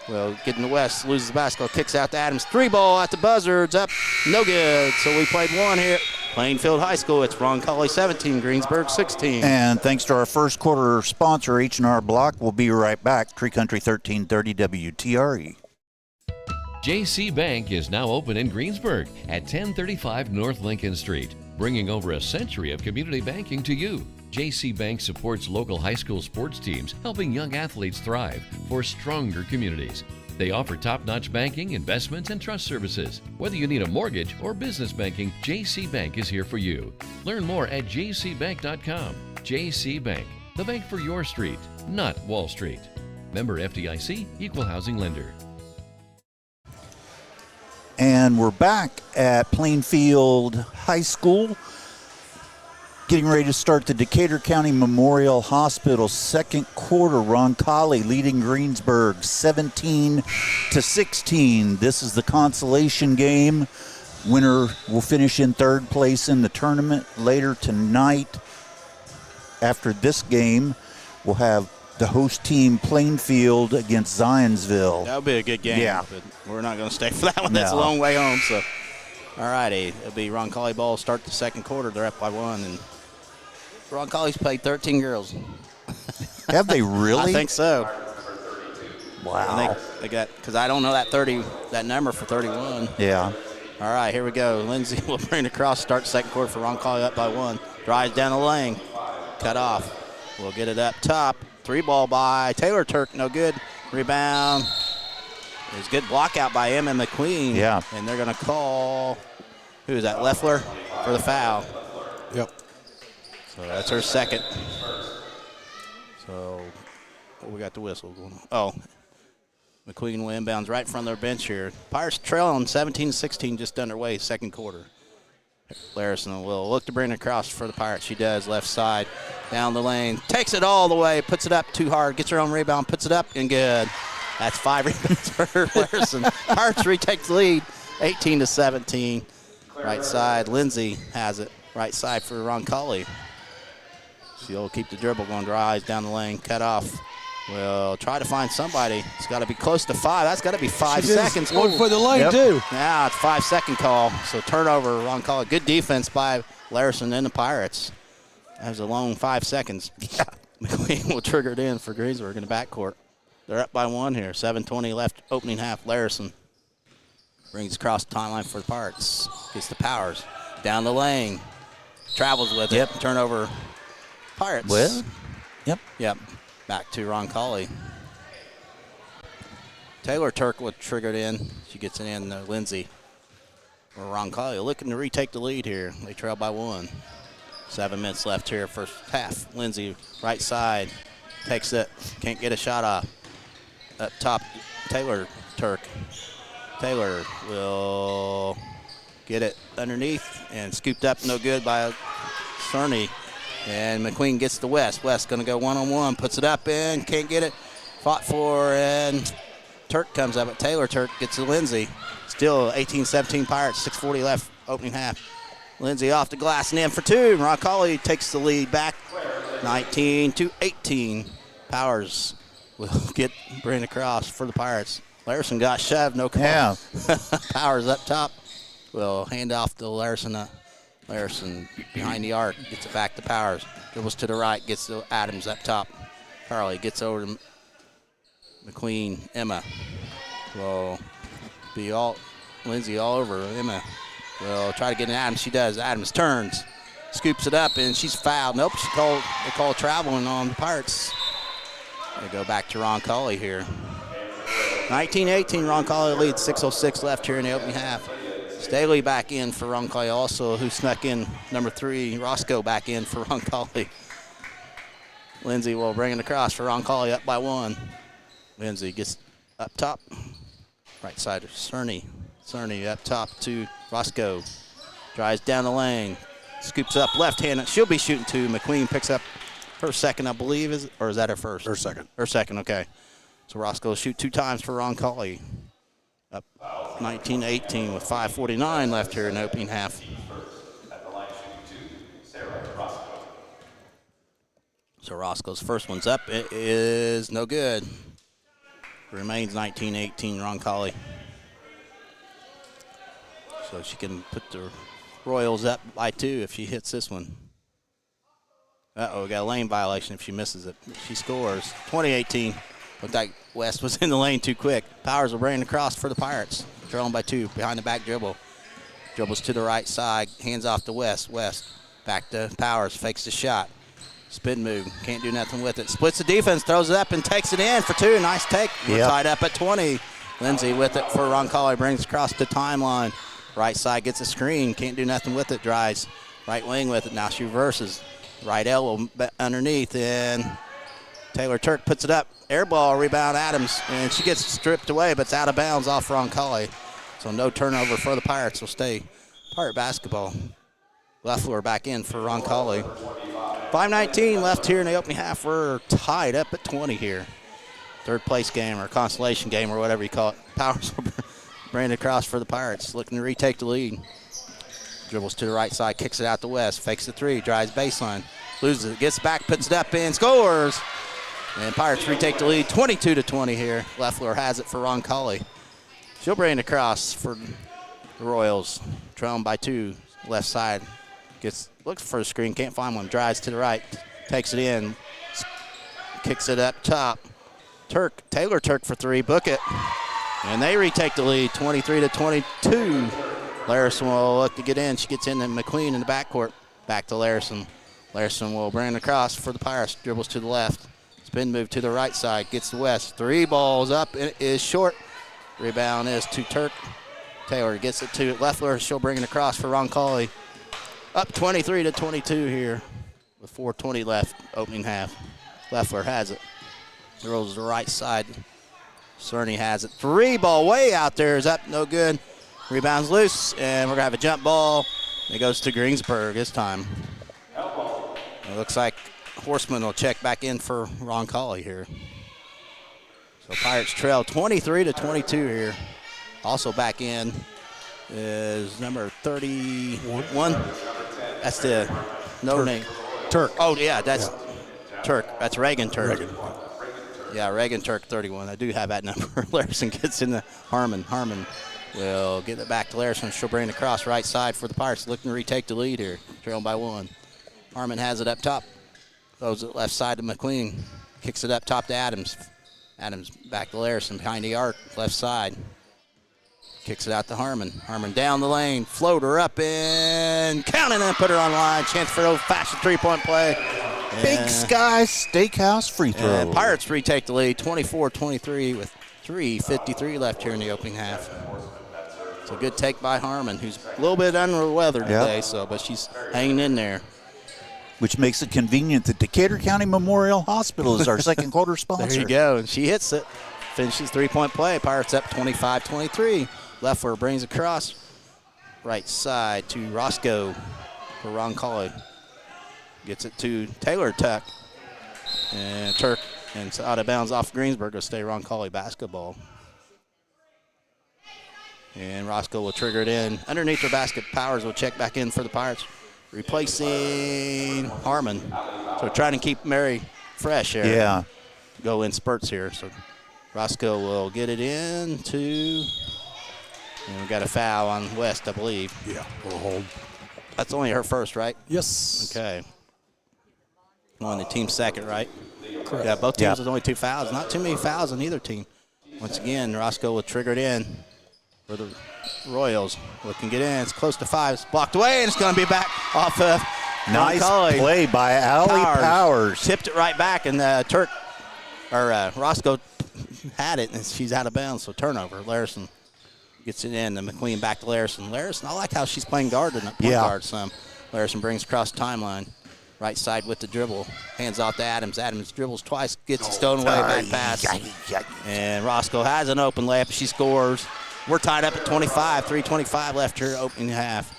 will get in the West, loses the basketball, kicks out to Adams. 3 ball at the buzzer. It's up, no good. So we played 1 here. Plainfield High School, it's Roncalli 17, Greensburg 16. And thanks to our first quarter sponsor, H&R Block. We'll be right back. Tree Country 1330 WTRE. JC Bank is now open in Greensburg at 1035 North Lincoln Street, bringing over a century of community banking to you. JC Bank supports local high school sports teams, helping young athletes thrive for stronger communities. They offer top-notch banking, investments, and trust services. Whether you need a mortgage or business banking, JC Bank is here for you. Learn more at jcbank.com. JC Bank, the bank for your street, not Wall Street. Member FDIC, Equal Housing Lender. And we're back at Plainfield High School, getting ready to start the Decatur County Memorial Hospital second quarter. Roncalli leading Greensburg 17-16. This is the consolation game. Winner will finish in 3rd place in the tournament. Later tonight, after this game, we'll have the host team Plainfield against Zionsville. That'll be a good game. Yeah. But we're not going to stay for that one. That's a long way home. So, all righty. It'll be Roncalli ball start the second quarter. They're up by 1. And Roncalli's played 13 girls. Have they really? I think so. Wow. And they got, because I don't know that number for 31. Yeah. All right, here we go. Lindsay will bring it across, start second quarter for Roncalli up by 1. Drives down the lane. Cut off. We'll get it up top. 3 ball by Taylor Turk, no good. Rebound. There's good block out by Emma McQueen. Yeah. And they're going to call, who is that, Leffler for the foul. Yep. So that's her second. So we got the whistle going on. Oh, McQueen will inbounds right in front of their bench here. Pirates trailing 17-16 just underway, second quarter. Larison will look to bring it across for the Pirates. She does, left side, down the lane. Takes it all the way, puts it up too hard, gets her own rebound, puts it up, and good. That's 5 rebounds for Larison. Pirates retake the lead, 18-17. Right side, Lindsay has it. Right side for Roncalli. Steele will keep the dribble going, drives down the lane, cut off. Will try to find somebody. It's got to be close to 5. That's got to be 5 seconds. One for the lane, too. Now it's 5-second call. So turnover, Roncalli. Good defense by Larison and the Pirates. That was a long 5 seconds. Yeah. McQueen will trigger it in for Greensburg in the backcourt. They're up by 1 here. 7:20 left, opening half. Larison brings across the timeline for the Pirates. Gets the Powers. Down the lane. Travels with it. Turnover, Pirates. Well, Yep. Back to Roncalli. Taylor Turkwood triggered in. She gets it in Lindsay. Or Roncalli looking to retake the lead here. They trail by 1. 7 minutes left here, first half. Lindsay, right side, takes it. Can't get a shot off. Up top, Taylor Turk. Taylor will get it underneath and scooped up, no good by Cerny. And McQueen gets to West. West going to go one-on-one, puts it up in, can't get it. Fought for, and Turk comes up, but Taylor Turk gets to Lindsay. Still 18-17 Pirates, 6:40 left, opening half. Lindsay off the glass and in for 2. Roncalli takes the lead back, 19-18. Powers will bring across for the Pirates. Larison got shoved, no call. Yeah. Powers up top. Will hand off to Larison. Larison behind the arc, gets it back to Powers. Dribbles to the right, gets to Adams up top. Carly gets over to McQueen. Emma will be Lindsay all over. Emma will try to get an Adams. She does. Adams turns, scoops it up, and she's fouled. Nope, they call traveling on the Pirates. They go back to Roncalli here. 19-18, Roncalli leads. 6:06 left here in the opening half. Staley back in for Roncalli also, who snuck in number 3. Roscoe back in for Roncalli. Lindsay will bring it across for Roncalli, up by 1. Lindsay gets up top. Right side of Cerny. Cerny up top to Roscoe. Drives down the lane. Scoops up left-handed. She'll be shooting 2. McQueen picks up her second, I believe, or is that her first? Her second. Her second, okay. So Roscoe will shoot 2 times for Roncalli. Up 19-18 with 5:49 left here in the opening half. So Roscoe's first one's up. It is no good. Remains 19-18 Roncalli. So she can put the Royals up by 2 if she hits this one. Uh-oh, got a lane violation if she misses it. She scores. 20-18. Looked like West was in the lane too quick. Powers will bring it across for the Pirates. Trailing by 2. Behind the back dribble. Dribbles to the right side. Hands off to West. West back to Powers. Fakes the shot. Spin move. Can't do nothing with it. Splits the defense. Throws it up and takes it in for 2. Nice take. We're tied up at 20. Lindsay with it for Roncalli. Brings across the timeline. Right side gets a screen. Can't do nothing with it. Drives right wing with it. Now she reverses. Right elbow underneath. And Taylor Turk puts it up. Air ball, rebound Adams, and she gets stripped away, but it's out of bounds off Roncalli. So no turnover for the Pirates. Will stay Pirate basketball. Leffler back in for Roncalli. 5:19 left here in the opening half. We're tied up at 20 here. Third place game or consolation game or whatever you call it. Powers will bring it across for the Pirates, looking to retake the lead. Dribbles to the right side, kicks it out to West, fakes the 3, drives baseline, loses it, gets back, puts it up in, scores. And Pirates retake the lead, 22-20 here. Leffler has it for Roncalli. She'll bring it across for the Royals. Trailing by 2, left side. Looks for a screen, can't find one. Drives to the right, takes it in, kicks it up top. Taylor Turk for 3, book it. And they retake the lead, 23-22. Larison will look to get in. She gets in to McQueen in the backcourt. Back to Larison. Larison will bring it across for the Pirates. Dribbles to the left. Spin move to the right side. Gets to West. 3 balls up. It is short. Rebound is to Turk. Taylor gets it to Leffler. She'll bring it across for Roncalli. Up 23-22 here with 4:20 left, opening half. Leffler has it. Rolls to the right side. Cerny has it. 3 ball way out there is up, no good. Rebounds loose, and we're going to have a jump ball. It goes to Greensburg this time. It looks like Horseman will check back in for Roncalli here. So Pirates trail 23-22 here. Also back in is number 31. That's the no name. Turk. Oh, yeah, that's Turk. That's Reagan Turk. Yeah, Reagan Turk, 31. I do have that number. Larson gets into Harmon. Harmon will get it back to Larson. She'll bring it across right side for the Pirates, looking to retake the lead here, trailing by 1. Harmon has it up top. Throws it left side to McQueen. Kicks it up top to Adams. Adams back to Larson behind the arc, left side. Kicks it out to Harmon. Harmon down the lane. Floater up and counting and put her on line. Chance for old-fashioned three-point play. Big Sky Steakhouse free throw. And Pirates retake the lead, 24-23 with 3:53 left here in the opening half. It's a good take by Harmon, who's a little bit under the weather today, but she's hanging in there. Which makes it convenient that Decatur County Memorial Hospital is our second quarter sponsor. There you go, and she hits it. Finishes three-point play. Pirates up 25-23. Leffer brings across. Right side to Roscoe for Roncalli. Gets it to Taylor Tuck. And Turk, and it's out of bounds off Greensburg. Will stay Roncalli basketball. And Roscoe will trigger it in. Underneath the basket, Powers will check back in for the Pirates. Replacing Harmon. So trying to keep Mary fresh here. Yeah. Go in spurts here. So Roscoe will get it in to, and we got a foul on West, I believe. Yeah, we'll hold. That's only her first, right? Yes. Okay. On the team second, right? Correct. Yeah, both teams with only 2 fouls. Not too many fouls on either team. Once again, Roscoe will trigger it in for the Royals. Looking to get in. It's close to 5. It's blocked away, and it's going to be back off of Nice Roncalli. play by Allie Powers. Tipped it right back, and Roscoe had it, and she's out of bounds, so turnover. Larson gets it in, and McQueen back to Larson. Larson, I like how she's playing guard and point guard some. Larson brings across the timeline. Right side with the dribble. Hands off to Adams. Adams dribbles twice, gets it stolen away, back pass. And Roscoe has an open layup. She scores. We're tied up at 25. 3:25 left here, opening half.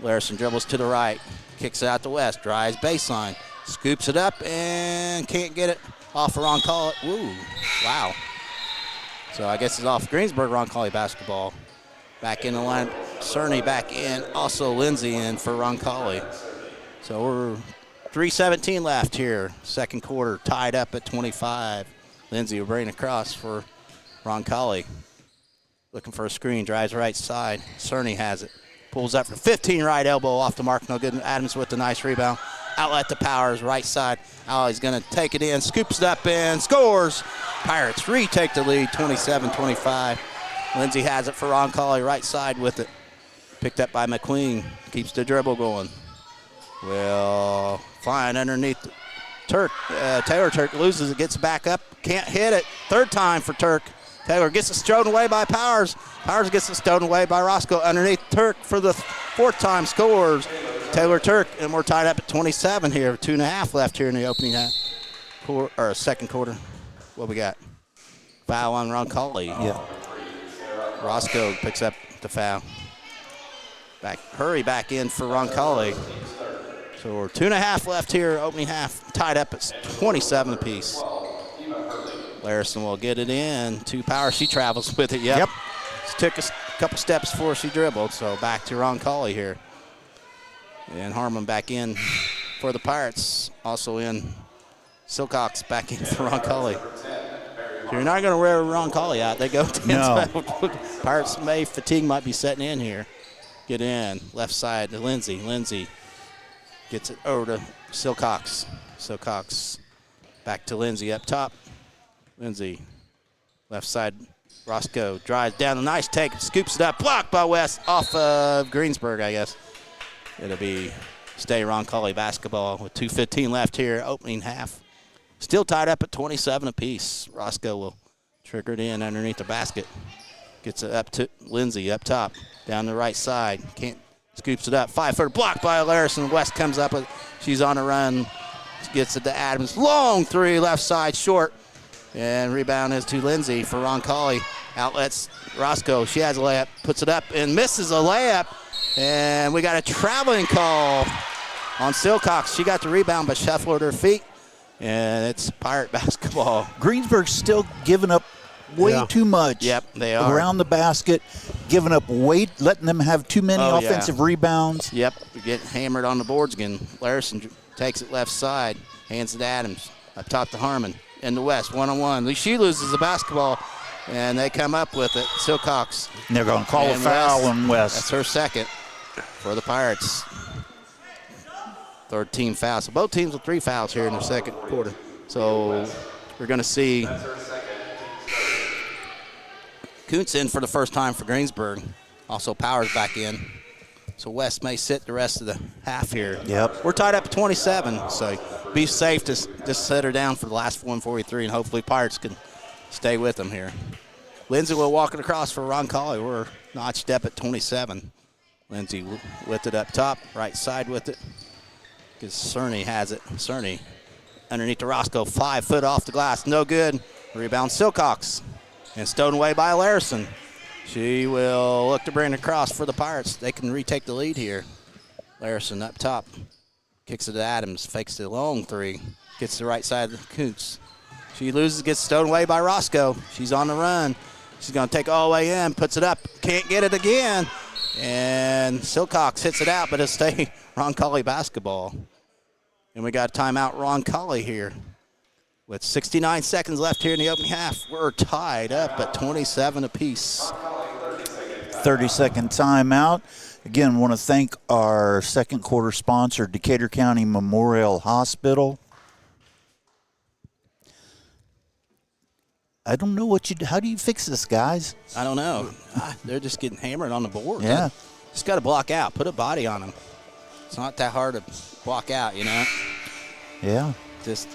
Larson dribbles to the right. Kicks it out to West. Drives baseline. Scoops it up and can't get it off of Roncalli. Woo. Wow. So I guess it's off Greensburg Roncalli basketball. Back in the line. Cerny back in. Also Lindsay in for Roncalli. So we're 3:17 left here. Second quarter tied up at 25. Lindsay will bring across for Roncalli. Looking for a screen. Drives right side. Cerny has it. Pulls up for 15 right elbow off the mark. No good. Adams with the nice rebound. Outlet to Powers. Right side. Allie's going to take it in. Scoops it up and scores. Pirates retake the lead 27-25. Lindsay has it for Roncalli. Right side with it. Picked up by McQueen. Keeps the dribble going. Will find underneath Turk. Taylor Turk loses it, gets back up, can't hit it. Third time for Turk. Taylor gets it stolen away by Powers. Powers gets it stolen away by Roscoe underneath Turk for the fourth time, scores. Taylor Turk, and we're tied up at 27 here. 2.5 left here in the opening half, or second quarter. What we got? Foul on Roncalli. Yeah. Roscoe picks up the foul. Hurry back in for Roncalli. So we're 2.5 left here, opening half, tied up at 27 apiece. Larson will get it in to Powers. She travels with it, yep. She took a couple steps before she dribbled, so back to Roncalli here. And Harmon back in for the Pirates. Also in Silcox back in for Roncalli. So you're not going to wear Roncalli out. They go 10. No. Pirates fatigue might be setting in here. Get in, left side to Lindsay. Lindsay gets it over to Silcox. Silcox back to Lindsay up top. Lindsay, left side, Roscoe drives down, a nice take, scoops it up, blocked by West off of Greensburg, I guess. It'll be stay Roncalli basketball with 2:15 left here, opening half. Still tied up at 27 apiece. Roscoe will trigger it in underneath the basket. Gets it up to Lindsay up top, down the right side. Scoops it up, 5-footer blocked by Larson. West comes up with, she's on a run. Gets it to Adams. Long three, left side, short. And rebound is to Lindsay for Roncalli. Outlets Roscoe. She has a layup, puts it up and misses a layup. And we got a traveling call on Silcox. She got the rebound but shuffled her feet. And it's Pirate basketball. Greensburg's still giving up way too much. Yep, they are. Around the basket, giving up letting them have too many offensive rebounds. Yep, we get hammered on the boards again. Larson takes it left side, hands it to Adams, up top to Harmon, in the West, one-on-one. She loses the basketball, and they come up with it. Silcox. And they're going to call a foul on West. That's her second for the Pirates. Third team foul. So both teams with 3 fouls here in the second quarter. So we're going to see Kuntz in for the first time for Greensburg. Also Powers back in. So West may sit the rest of the half here. Yep. We're tied up at 27, so be safe to just set her down for the last 143, and hopefully Pirates can stay with them here. Lindsay will walk it across for Roncalli. We're notched up at 27. Lindsay with it up top, right side with it. Because Cerny has it. Cerny underneath the Roscoe, 5 foot off the glass, no good. Rebound Silcox, and stowed away by Larison. She will look to bring it across for the Pirates. They can retake the lead here. Larison up top, kicks it to Adams, fakes the long 3, gets to the right side of Kuntz. She loses, gets stowed away by Roscoe. She's on the run. She's going to take it all the way in, puts it up, can't get it again. And Silcox hits it out, but it'll stay Roncalli basketball. And we got a timeout Roncalli here. With 69 seconds left here in the opening half, we're tied up at 27 apiece. 30-second timeout. Again, want to thank our second quarter sponsor, Decatur County Memorial Hospital. I don't know how do you fix this, guys? I don't know. They're just getting hammered on the board. Yeah. Just got to block out, put a body on them. It's not that hard to block out, you know? Yeah. Just,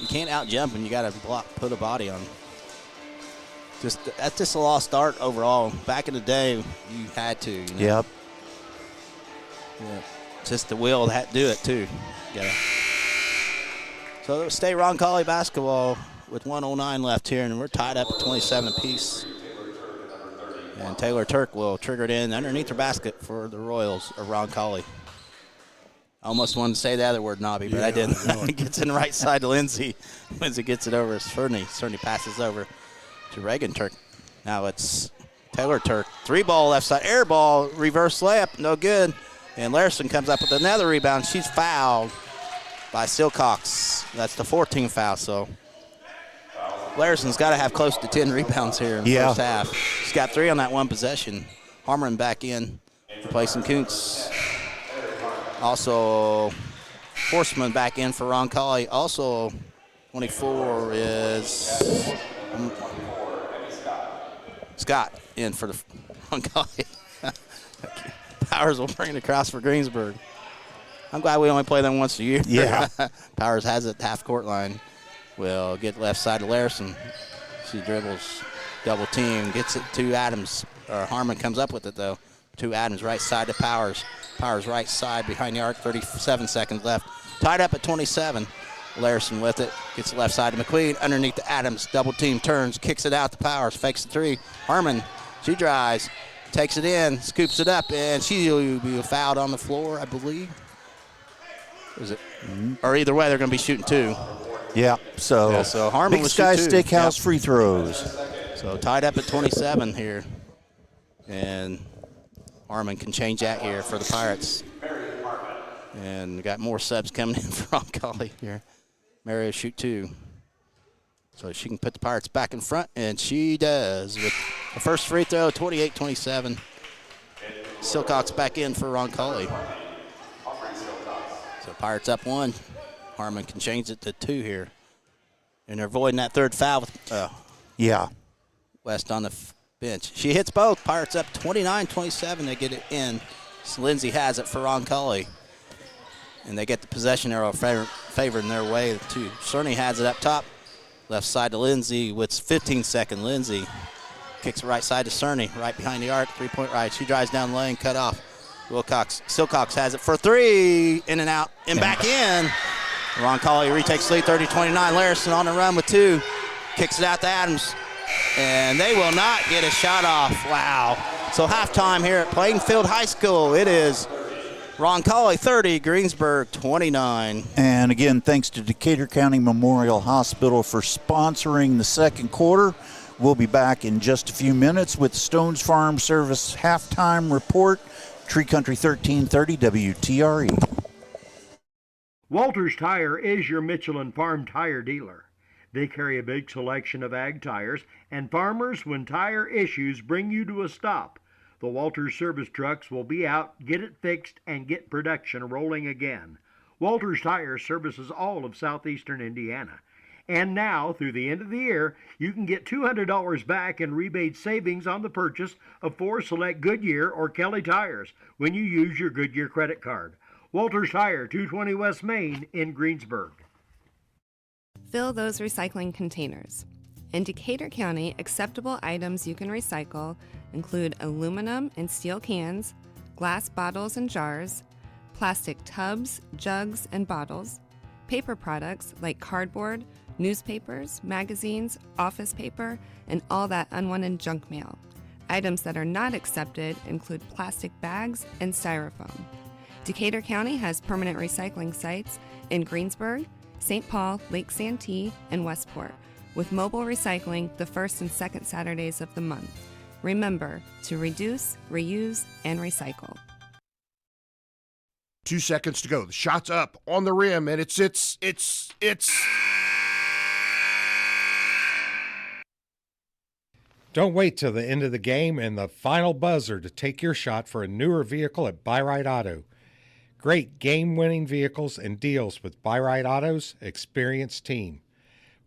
you can't out jump and you got to put a body on them. That's just a lost art overall. Back in the day, you had to. You know? Yep. Yeah. Just the will to do it, too. So it'll stay Roncalli basketball with 1:09 left here, and we're tied up at 27 apiece. And Taylor Turk will trigger it in underneath her basket for the Royals of Roncalli. I almost wanted to say the other word, Nobby, but I didn't. He gets in the right side to Lindsay. Lindsay gets it over to Cerny. Cerny passes over to Reagan Turk. Now it's Taylor Turk. 3-ball left side, air ball, reverse layup, no good. And Larison comes up with another rebound. She's fouled by Silcox. That's the 14th foul, so Larison's got to have close to 10 rebounds here in the first half. She's got 3 on that one possession. Harmon back in, replacing Kuntz. Also, Horseman back in for Roncalli. Also, 24 is Scott in for the Roncalli. Powers will bring it across for Greensburg. I'm glad we only play them once a year. Yeah. Powers has it half court line. Will get left side to Larison. She dribbles, double team, gets it to Adams. Or Harmon comes up with it though. To Adams, right side to Powers. Powers right side behind the arc, 37 seconds left. Tied up at 27. Larison with it, gets left side to McQueen, underneath to Adams, double team, turns, kicks it out to Powers, fakes the 3. Harmon, she drives, takes it in, scoops it up, and she'll be fouled on the floor, I believe. Is it? Or either way, they're going to be shooting 2. Yeah, so Harmon Big Sky Steakhouse free throws. So tied up at 27 here. And Harmon can change that here for the Pirates. And we got more subs coming in for Roncalli here. Mary will shoot 2. So she can put the Pirates back in front, and she does with the first free throw, 28-27. Silcox back in for Roncalli. So Pirates up 1. Harmon can change it to 2 here. And they're avoiding that third foul with West on the bench. She hits both. Pirates up 29-27. They get it in. So Lindsay has it for Roncalli. And they get the possession arrow favoring their way, too. Cerny has it up top. Left side to Lindsay with 15-second. Lindsay kicks it right side to Cerny, right behind the arc, 3-point right. She drives down the lane, cut off. Silcox has it for 3, in and out, and back in. Roncalli retakes lead, 30-29. Larison on the run with 2. Kicks it out to Adams. And they will not get a shot off. Wow. So halftime here at Plainfield High School. It is Roncalli 30, Greensburg 29. And again, thanks to Decatur County Memorial Hospital for sponsoring the second quarter. We'll be back in just a few minutes with Stones Farm Service halftime report. Tree Country 1330 WTRE. Walters Tire is your Michelin Farm tire dealer. They carry a big selection of ag tires, and farmers, when tire issues bring you to a stop, the Walters service trucks will be out, get it fixed, and get production rolling again. Walters Tire services all of southeastern Indiana. And now, through the end of the year, you can get $200 back in rebate savings on the purchase of 4 select Goodyear or Kelly tires when you use your Goodyear credit card. Walters Tire, 220 West Main in Greensburg. Fill those recycling containers. In Decatur County, acceptable items you can recycle include aluminum and steel cans, glass bottles and jars, plastic tubs, jugs, and bottles, paper products like cardboard, newspapers, magazines, office paper, and all that unwanted junk mail. Items that are not accepted include plastic bags and styrofoam. Decatur County has permanent recycling sites in Greensburg, St. Paul, Lake Santee, and Westport, with mobile recycling the first and second Saturdays of the month. Remember to reduce, reuse, and recycle. 2 seconds to go. The shot's up on the rim, and it's. Don't wait till the end of the game and the final buzzer to take your shot for a newer vehicle at Buy-Right Auto. Great game-winning vehicles and deals with Buy-Right Auto's experienced team.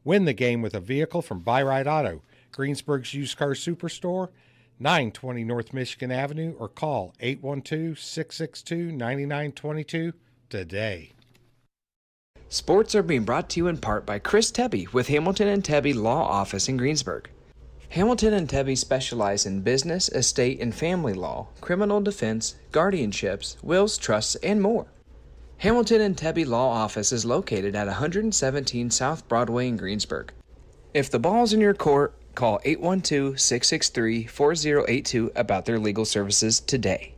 Win the game with a vehicle from Buy-Right Auto, Greensburg's used car superstore, 920 North Michigan Avenue, or call 812-662-9922 today. Sports are being brought to you in part by Chris Tebby with Hamilton and Tebby Law Office in Greensburg. Hamilton and Tebby specialize in business, estate, and family law, criminal defense, guardianships, wills, trusts, and more. Hamilton and Tebby Law Office is located at 117 South Broadway in Greensburg. If the ball's in your court, call 812-663-4082 about their legal services today.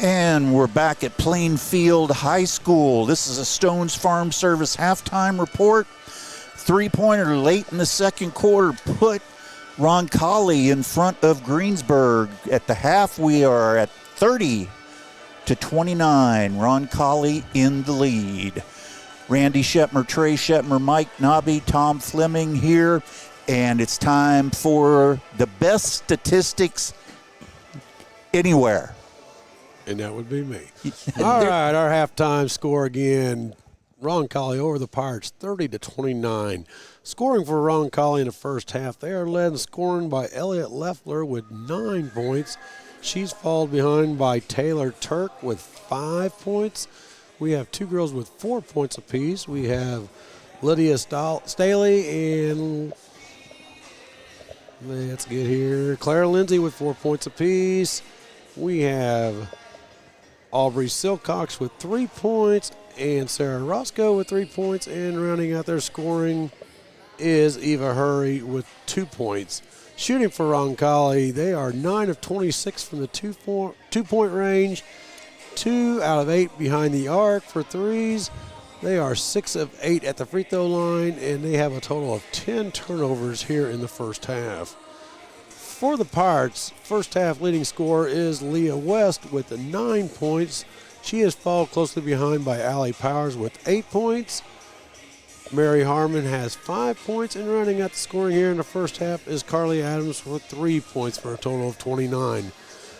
And we're back at Plainfield High School. This is a Stones Farm Service halftime report. 3-pointer late in the second quarter put Roncalli in front of Greensburg. At the half, we are at 30-29. Roncalli in the lead. Randy Shetmer, Trey Shetmer, Mike Nobby, Tom Fleming here. And it's time for the best statistics anywhere. And that would be me. All right, our halftime score again. Roncalli over the Pirates, 30-29. Scoring for Roncalli in the first half, they are led in scoring by Elliot Leffler with 9 points. She's followed behind by Taylor Turk with 5 points. We have 2 girls with 4 points apiece. We have Lydia Staley and, let's get here, Claire Lindsay with 4 points apiece. We have Aubrey Silcox with 3 points and Sarah Roscoe with 3 points. And rounding out their scoring is Eva Hurry with 2 points. Shooting for Roncalli, they are 9 of 26 from the two-point range, 2 out of 8 behind the arc for threes. They are 6 of 8 at the free throw line, and they have a total of 10 turnovers here in the first half. For the Pirates, first half leading scorer is Leah West with 9 points. She is followed closely behind by Allie Powers with 8 points. Mary Harmon has 5 points, and rounding out the scoring here in the first half is Carly Adams with 3 points for a total of 29.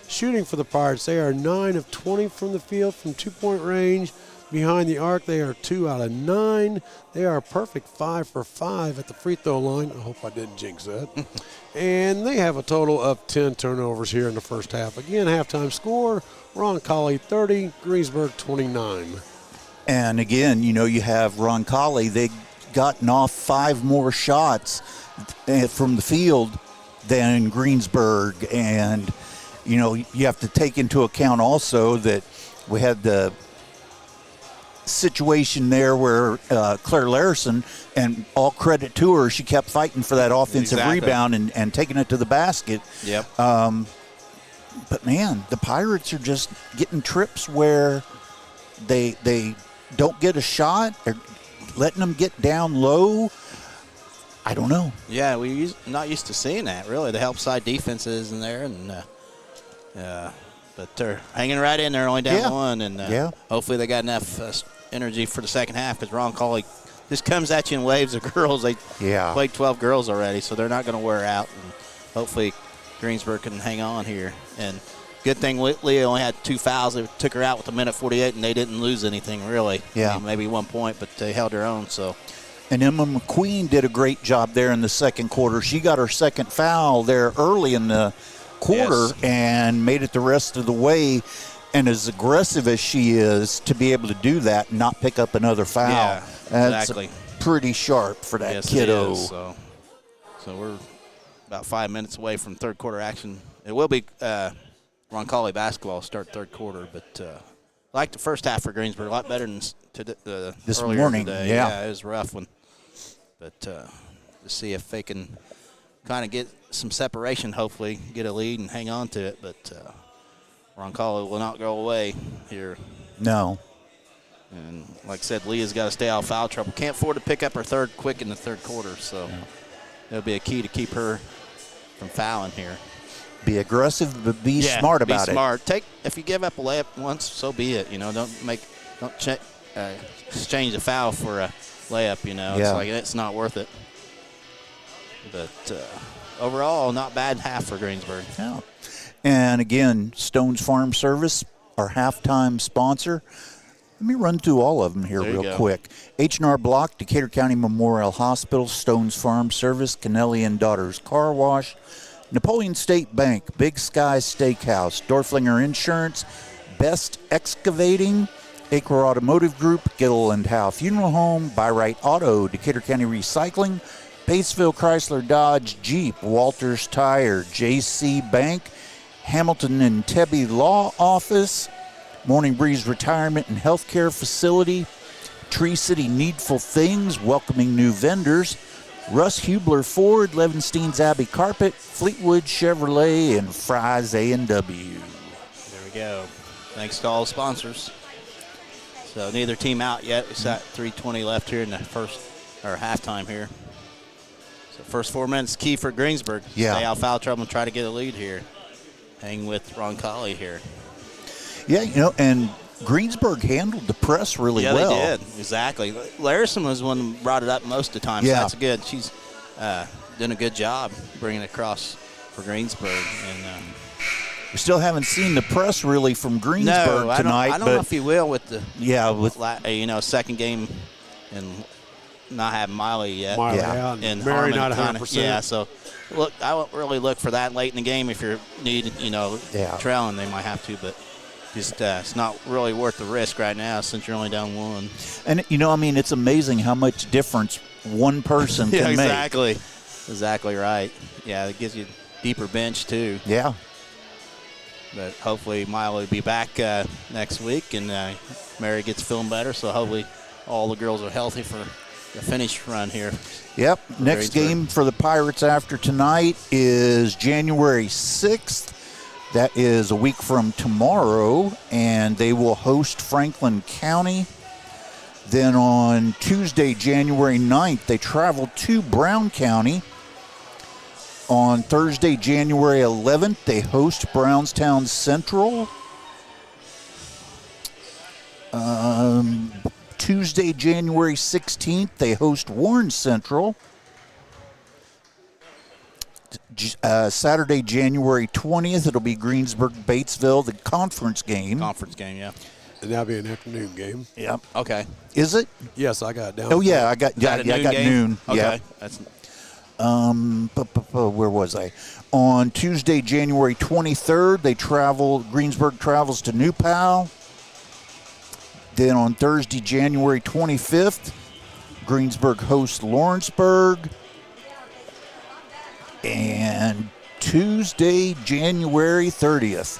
Shooting for the Pirates, they are 9 of 20 from the field from two-point range. Behind the arc, they are 2 out of 9. They are a perfect 5 for 5 at the free throw line. I hope I didn't jinx that. And they have a total of 10 turnovers here in the first half. Again, halftime score, Roncalli 30, Greensburg 29. And again, you know, you have Roncalli. They've gotten off 5 more shots from the field than Greensburg. And, you know, you have to take into account also that we had the situation there where Claire Larison, and all credit to her, she kept fighting for that offensive rebound and taking it to the basket. Yep. But, man, the Pirates are just getting trips where they don't get a shot. They're letting them get down low. I don't know. Yeah, we're not used to seeing that, really. The help side defenses in there, and but they're hanging right in there, only down 1, and hopefully they got enough energy for the second half because Roncalli just comes at you in waves of girls. They played 12 girls already, so they're not going to wear out. And hopefully Greensburg can hang on here. And good thing Leah only had 2 fouls. They took her out with a minute 48, and they didn't lose anything really. Yeah. I mean, maybe 1 point, but they held their own. So. And Emma McQueen did a great job there in the second quarter. She got her second foul there early in the quarter and made it the rest of the way. And as aggressive as she is, to be able to do that and not pick up another foul, that's exactly. pretty sharp for that kiddo. It is, so we're about 5 minutes away from third quarter action. It will be Roncalli basketball start third quarter, but I like the first half for Greensburg a lot better than this earlier morning. Today. Yeah, it was a rough one. But to see if they can kind of get some separation, hopefully get a lead and hang on to it. But Roncalli will not go away here. No. And like I said, Leah's got to stay out of foul trouble. Can't afford to pick up her third quick in the third quarter, so it'll be a key to keep her from fouling here. Be aggressive, but be smart about it. Be smart. If you give up a layup once, so be it. You know, don't exchange a foul for a layup. You know, it's like it's not worth it. But overall, not bad half for Greensburg. Yeah. And again, Stone's Farm Service, our halftime sponsor. Let me run through all of them here real quick. H&R Block, Decatur County Memorial Hospital, Stone's Farm Service, Kennelly and Daughters Car Wash, Napoleon State Bank, Big Sky Steakhouse, Dorflinger Insurance, Best Excavating, Acre Automotive Group, Gittle and Howe Funeral Home, By-Right Auto, Decatur County Recycling, Batesville Chrysler Dodge Jeep, Walters Tire, JC Bank, Hamilton and Tebby Law Office, Morning Breeze Retirement and Healthcare Facility, Tree City Needful Things, welcoming new vendors, Russ Hubler Ford, Levenstein's Abbey Carpet, Fleetwood Chevrolet, and Fry's A&W. There we go. Thanks to all the sponsors. So neither team out yet. It's at 3:20 left here in the first or halftime here. So first 4 minutes key for Greensburg. Yeah. Stay out of foul trouble and try to get a lead here. Hang with Roncalli here. Yeah, you know, and Greensburg handled the press really well. Yeah, they did. Exactly. Larison was the one who brought it up most of the time. So that's good. She's doing a good job bringing it across for Greensburg. And we still haven't seen the press really from Greensburg tonight. I don't know if he will with the second game and not have Miley yet. And Mary not 100%. Yeah, so look, I won't really look for that late in the game. If you're trailing, they might have to, but just it's not really worth the risk right now since you're only down one. And it's amazing how much difference one person can make. Exactly right. Yeah, it gives you a deeper bench too. Yeah. But hopefully Miley will be back next week, and Mary gets feeling better. So hopefully all the girls are healthy for the finish run here. Yep. Next game for the Pirates after tonight is January 6th. That is a week from tomorrow, and they will host Franklin County. Then on Tuesday, January 9th, they travel to Brown County. On Thursday, January 11th, they host Brownstown Central. Tuesday, January 16th, they host Warren Central. Saturday, January 20th, it'll be Greensburg-Batesville, the conference game. Conference game, yeah. And that'll be an afternoon game. Yep. Okay. Is it? Yes, I got it down. Oh, yeah, I got noon. Okay. Yeah. Where was I? On Tuesday, January 23rd, Greensburg travels to New Pal. Then on Thursday, January 25th, Greensburg hosts Lawrenceburg. And Tuesday, January 30th,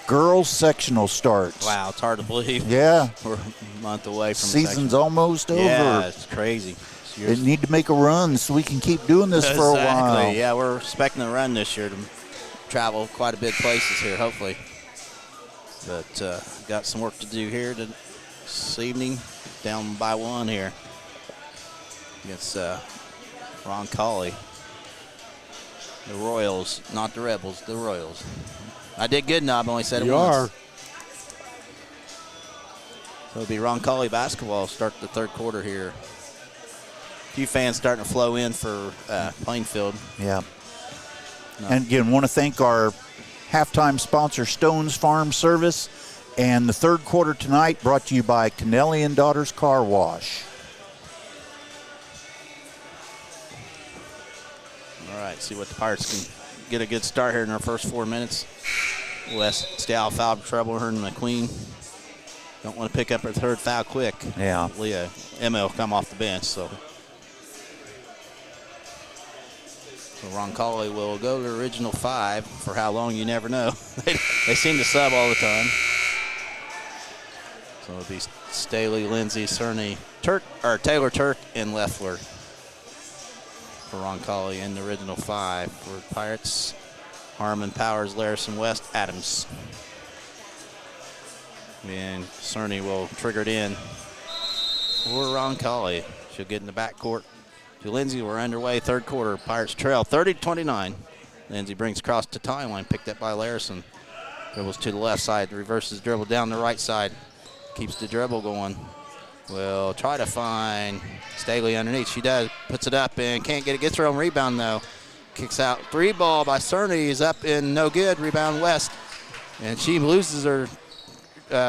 girls sectional starts. Wow, it's hard to believe. Yeah. We're a month away from season's almost over. Yeah, it's crazy. They need to make a run so we can keep doing this for a while. Exactly. Yeah, we're expecting a run this year to travel quite a bit places here, hopefully. But got some work to do here this evening, down by one here against Roncalli. The Royals, not the Rebels, the Royals. I did good, Knob. Only said it once. You are. So it'll be Roncalli basketball start the third quarter here. A few fans starting to flow in for Plainfield. Yeah. No. And again, want to thank our halftime sponsor, Stone's Farm Service. And the third quarter tonight brought to you by Kennelly and Daughters Car Wash. All right, see what the Pirates can get a good start here in our first 4 minutes. West stay out of foul trouble. Her and McQueen don't want to pick up her third foul quick. Yeah. Emma will come off the bench, so Roncalli will go to original 5. For how long, you never know. They seem to sub all the time. So it'll be Staley, Lindsay, Cerny, Taylor, Turk, and Leffler for Roncalli in the original 5. For Pirates, Harmon, Powers, Larison, West, Adams. And Cerny will trigger it in for Roncalli. She'll get in the backcourt to Lindsay. We're underway, third quarter. Pirates trail 30-29. Lindsay brings across to tie line, picked up by Larison. Dribbles to the left side, reverses dribble down the right side. Keeps the dribble going. Will try to find Staley underneath. She does, puts it up and can't get it. Gets her own rebound though. Kicks out, 3 ball by Cerny is up and no good. Rebound West. And she loses her,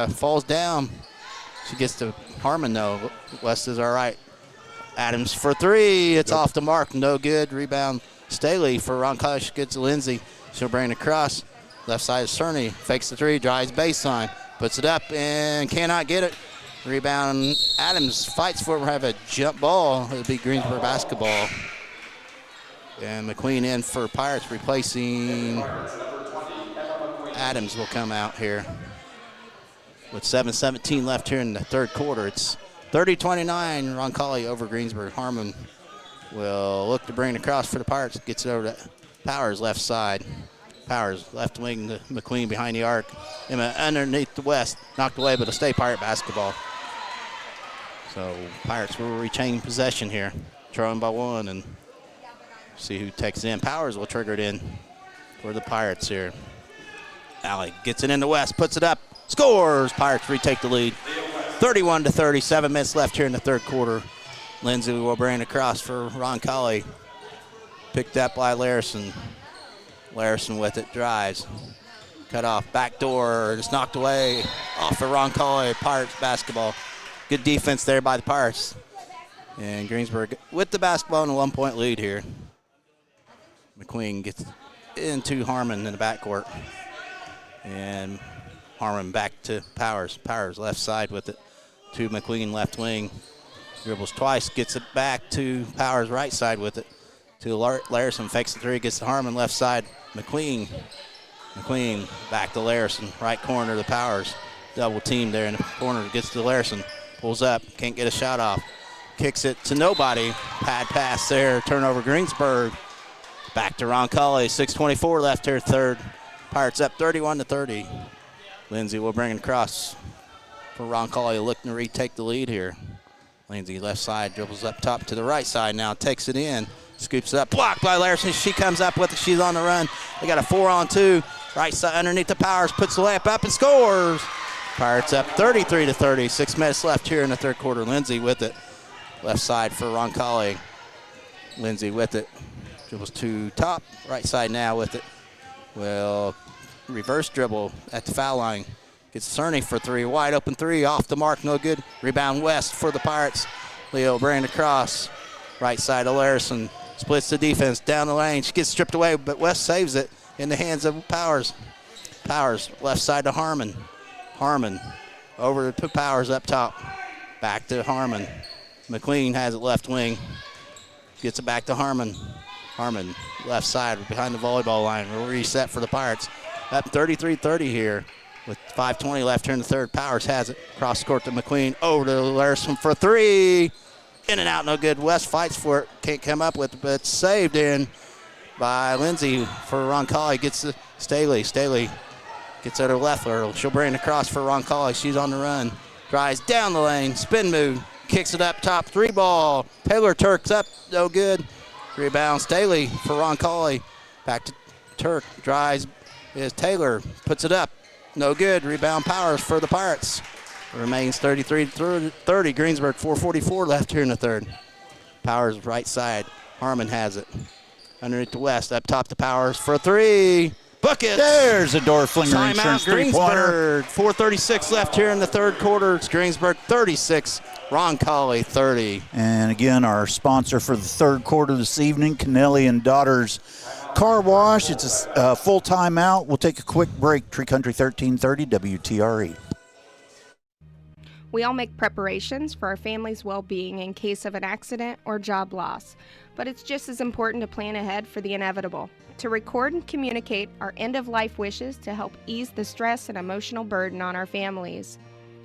falls down. She gets to Harmon though. West is all right. Adams for 3. It's off the mark. No good. Rebound Staley for Roncalli. She gets to Lindsay. She'll bring it across. Left side is Cerny. Fakes the 3. Drives baseline. Puts it up and cannot get it. Rebound Adams fights for it. We'll have a jump ball. It'll be Greensburg basketball. And McQueen in for Pirates, replacing Adams will come out here. With 7:17 left here in the third quarter. It's 30-29, Roncalli over Greensburg. Harmon will look to bring it across for the Pirates. Gets it over to Powers, left side. Powers, left wing to McQueen behind the arc. Emma underneath the West. Knocked away, but it'll stay Pirate basketball. So Pirates will retain possession here. Trailing by 1 and see who takes it in. Powers will trigger it in for the Pirates here. Alley gets it in the West, puts it up, scores. Pirates retake the lead. 31-30, 7 minutes left here in the third quarter. Lindsay will bring it across for Roncalli. Picked up by Larison. Larison with it, drives. Cut off, back door, it's knocked away off for Roncalli. Pirates basketball. Good defense there by the Pirates. And Greensburg with the basketball in a 1-point lead here. McQueen gets into Harmon in the backcourt. And Harmon back to Powers. Powers left side with it to McQueen, left wing. Dribbles twice, gets it back to Powers, right side with it. To Larison, fakes the 3, gets to Harmon, left side. McQueen back to Larison, right corner to the Powers. Double team there in the corner, gets to Larison. Pulls up, can't get a shot off. Kicks it to nobody. Pad pass there, turnover Greensburg. Back to Roncalli, 6:24 left here, third. Pirates up 31-30. Lindsay will bring it across for Roncalli, looking to retake the lead here. Lindsay left side, dribbles up top to the right side now, takes it in, scoops it up, blocked by Larison. She comes up with it, she's on the run. They got a 4-on-2, right side underneath the Powers, puts the layup up and scores. Pirates up 33-30, 6 minutes left here in the third quarter. Lindsay with it, left side for Roncalli. Lindsay with it, dribbles to top, right side now with it. Well, reverse dribble at the foul line. Gets Cerny for 3, wide open 3, off the mark, no good. Rebound West for the Pirates. Leo bringing it across, right side of Larison. Splits the defense down the lane. She gets stripped away, but West saves it in the hands of Powers. Powers, left side to Harmon. Harmon over to Powers up top. Back to Harmon. McQueen has it left wing. Gets it back to Harmon. Harmon, left side behind the volleyball line. We'll reset for the Pirates. Up 33-30 here with 5:20 left here in the third. Powers has it. Cross court to McQueen. Over to Larison for 3. In and out, no good. West fights for it. Can't come up with it, but it's saved in by Lindsay for Roncalli. Gets to Staley. Staley gets out of Leffler. She'll bring it across for Roncalli. She's on the run. Drives down the lane. Spin move. Kicks it up top. 3 ball. Taylor Turk's up. No good. Rebound Staley for Roncalli. Back to Turk. Drives is Taylor. Puts it up. No good. Rebound Powers for the Pirates. Remains 33-30. Greensburg 4:44 left here in the third. Powers right side. Harmon has it. Underneath the West. Up top to Powers for a three. Bucket. There's a Dorflinger Insurance three-pointer. 4:36 left here in the third quarter. It's Greensburg 36. Roncalli 30. And again, our sponsor for the third quarter this evening, Kennelly and Daughters Car Wash. It's a full timeout. We'll take a quick break. Tree Country 1330 WTRE. We all make preparations for our family's well-being in case of an accident or job loss, but it's just as important to plan ahead for the inevitable, to record and communicate our end-of-life wishes to help ease the stress and emotional burden on our families.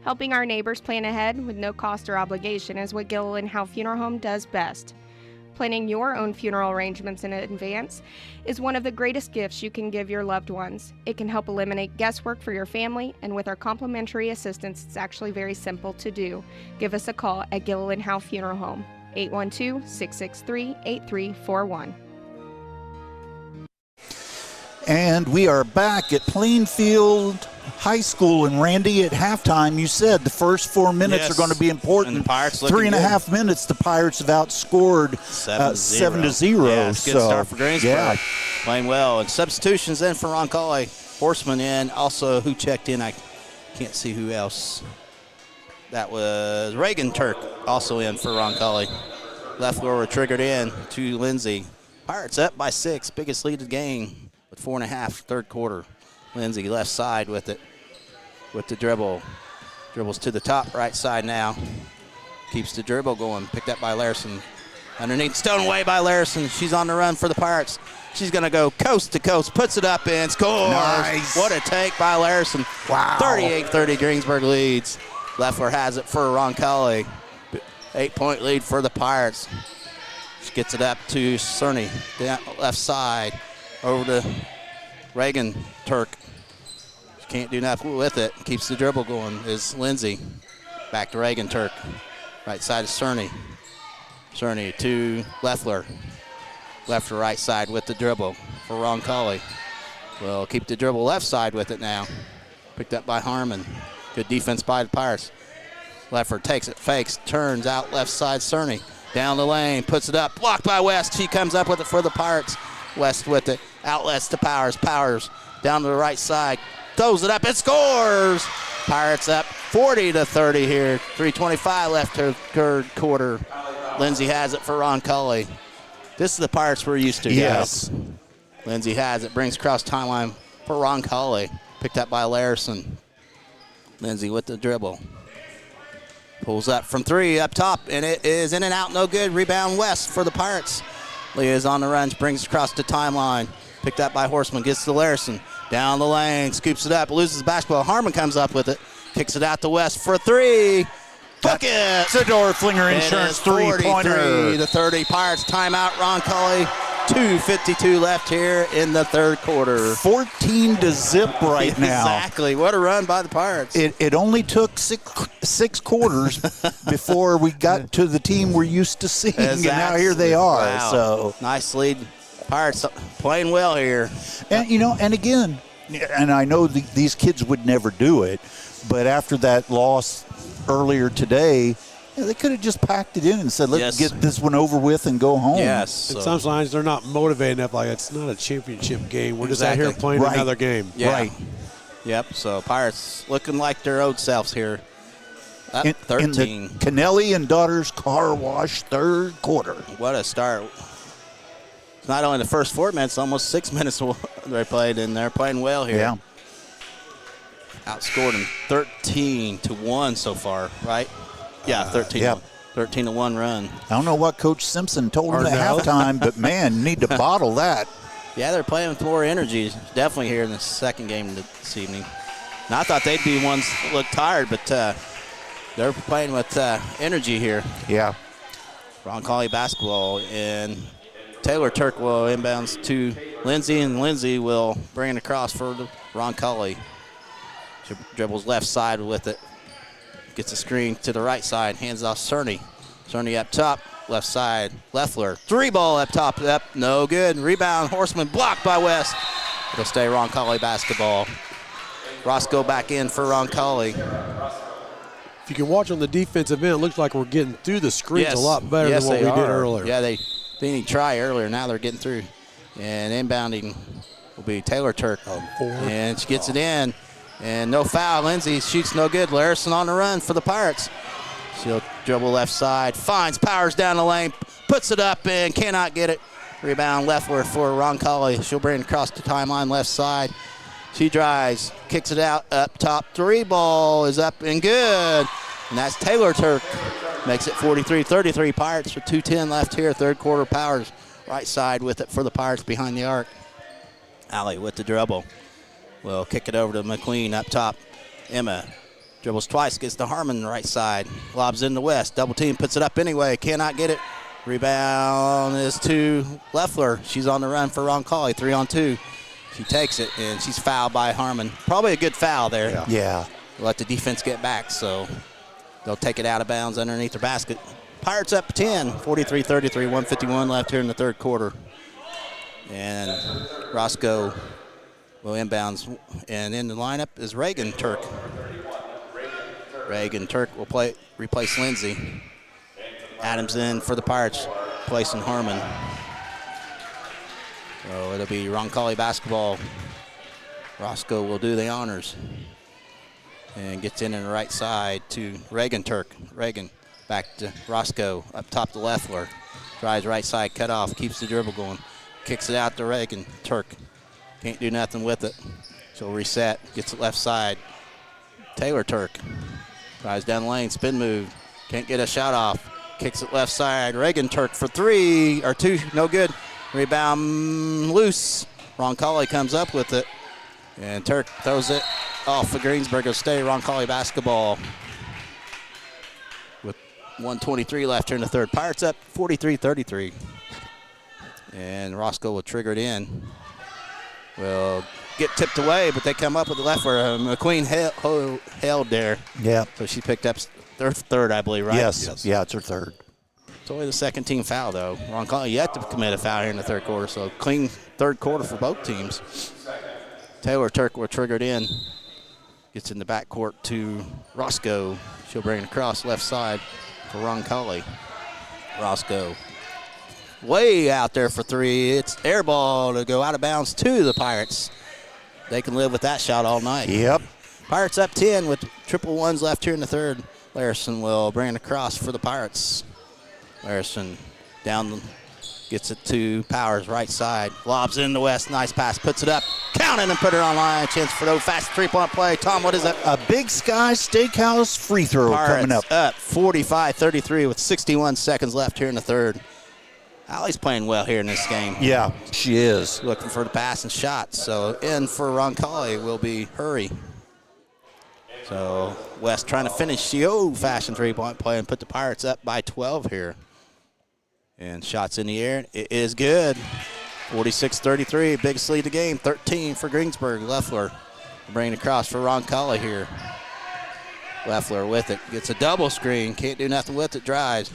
Helping our neighbors plan ahead with no cost or obligation is what Gilliland Howe Funeral Home does best. Planning your own funeral arrangements in advance is one of the greatest gifts you can give your loved ones. It can help eliminate guesswork for your family, and with our complimentary assistance, it's actually very simple to do. Give us a call at Gilliland Howe Funeral Home, 812-663-8341. And we are back at Plainfield High School. And Randy, at halftime, you said the first 4 minutes are going to be important. And the Pirates 3.5 minutes, the Pirates have outscored 7-0. Yeah, it's a good start for Greensburg. Yeah. Playing well. And substitutions in for Roncalli. Horseman in. Also, who checked in? I can't see who else. That was Reagan Turk, also in for Roncalli. Left lower triggered in to Lindsay. Pirates up by 6. Biggest lead of the game with 4.5 third quarter. Lindsay left side with it, with the dribble. Dribbles to the top right side now. Keeps the dribble going. Picked up by Larson. Underneath, stolen away by Larson. She's on the run for the Pirates. She's going to go coast to coast. Puts it up and scores. Nice. What a take by Larson. Wow. 38-30, Greensburg leads. Leffler has it for Roncalli. 8-point lead for the Pirates. She gets it up to Cerny. Down left side. Over to Reagan Turk. She can't do nothing with it. Keeps the dribble going is Lindsay. Back to Reagan Turk. Right side is Cerny. Cerny to Leffler. Left or right side with the dribble for Roncalli. Will keep the dribble left side with it now. Picked up by Harmon. Good defense by the Pirates. Leffler takes it, fakes, turns out left side Cerny. Down the lane, puts it up. Blocked by West. She comes up with it for the Pirates. West with it. Outlets to Powers. Powers down to the right side. Throws it up and scores. Pirates up 40-30 here. 3:25 left her third quarter. Lindsay has it for Roncalli. This is the Pirates we're used to, yes. guys. Lindsay has it. Brings cross timeline for Roncalli. Picked up by Larson. Lindsay with the dribble. Pulls up from three up top, and it is in and out. No good. Rebound West for the Pirates. Leah is on the run. Brings across the timeline. Picked up by Horseman. Gets to Larson. Down the lane. Scoops it up. Loses the basketball. Harmon comes up with it. Kicks it out to West for a three. Bucket! Sador Flinger Insurance three-pointer. 43-30. Pirates timeout. Roncalli. 2:52 left here in the third quarter. 14 to zip right now. Exactly. What a run by the Pirates. It only took six quarters before we got to the team we're used to seeing, Exactly. and now here they are. Wow. So nice lead. Pirates playing well here. And and again, and I know these kids would never do it, but after that loss earlier today, they could have just packed it in and said, let's get this one over with and go home. Yes. Sometimes they're not motivated enough. Like, it's not a championship game. We're just out here playing another game. Yeah. Right. Yep. So Pirates looking like their old selves here. Up 13. In the Kennelly and Daughters Car Wash third quarter. What a start. It's not only the first 4 minutes, almost 6 minutes they played, and they're playing well here. Yeah. Outscored them 13-1 so far, right? Yeah, 13. Yeah. 13-1 run. I don't know what Coach Simpson told them at halftime, but, man, you need to bottle that. Yeah, they're playing with more energy, definitely here in the second game this evening. And I thought they'd be ones that look tired, but they're playing with energy here. Yeah. Roncalli basketball, and Taylor Turk will inbounds to Lindsay, and Lindsay will bring it across for Roncalli. She dribbles left side with it. Gets a screen to the right side, hands off Cerny. Cerny up top, left side, Leffler. Three ball up top, up, no good. Rebound, Horseman blocked by West. It'll stay Roncalli basketball. Roscoe back in for Roncalli. you can watch on the defensive end, it looks like we're getting through the screens a lot better yes, than what we did earlier. Yeah, they didn't try earlier. Now they're getting through. And inbounding will be Taylor Turk. And she gets it in. And no foul. Lindsay shoots no good. Larison on the run for the Pirates. She'll dribble left side. Finds Powers down the lane. Puts it up and cannot get it. Rebound leftward for Roncalli. She'll bring it across the timeline left side. She drives. Kicks it out. Up top. 3 ball is up and good. And that's Taylor Turk. Makes it 43-33 Pirates with 2:10 left here. Third quarter. Powers right side with it for the Pirates behind the arc. Allie with the dribble. Will kick it over to McQueen up top. Emma dribbles twice, gets to Harmon right side. Lobs in the west. Double team, puts it up anyway. Cannot get it. Rebound is to Leffler. She's on the run for Roncalli. 3-on-2. She takes it, and she's fouled by Harmon. Probably a good foul there. Yeah. Let the defense get back, so they'll take it out of bounds underneath their basket. Pirates up 10, 43-33, 1:51 left here in the third quarter. And Roscoe will inbounds, and in the lineup is Reagan Turk. Reagan Turk will replace Lindsay. Adams in for the Pirates, placing Harmon. So it'll be Roncalli basketball. Roscoe will do the honors. And gets in the right side to Reagan Turk. Reagan back to Roscoe, up top to Leffler. Drives right side, cut off, keeps the dribble going. Kicks it out to Reagan Turk. Can't do nothing with it. She'll reset, gets it left side. Taylor Turk drives down the lane, spin move. Can't get a shot off. Kicks it left side. Reagan Turk for 2, no good. Rebound loose. Roncalli comes up with it. And Turk throws it off for Greensburg. Will stay Roncalli basketball. With 1:23 left here in the third. Pirates up 43-33. And Roscoe will trigger it in. Will get tipped away, but they come up with the left where McQueen held there. Yeah. So she picked up their third, I believe, right? Yes. Yeah, it's her third. It's only the second team foul, though. Roncalli yet to commit a foul here in the third quarter, so clean third quarter for both teams. Taylor Turk will trigger it in. Gets in the backcourt to Roscoe. She'll bring it across left side for Roncalli. Roscoe way out there for 3. It's air ball to go out of bounds to the Pirates. They can live with that shot all night. Yep. Pirates up 10 with triple ones left here in the third. Larison will bring it across for the Pirates. Larison down, gets it to Powers, right side. Lobs in the west, nice pass, puts it up. Count it and put it on line. Chance for no fast three-point play. Tom, what is that? A Big Sky Steakhouse free throw coming up. Up 45-33 with 61 seconds left here in the third. Allie's playing well here in this game. Yeah, she is. Looking for the pass and shot. So in for Roncalli will be Hurry. So West trying to finish the old-fashioned three-point play and put the Pirates up by 12 here. And shots in the air. It is good. 46-33, biggest lead of the game. 13 for Greensburg. Leffler bringing it across for Roncalli here. Leffler with it. Gets a double screen. Can't do nothing with it. Drives.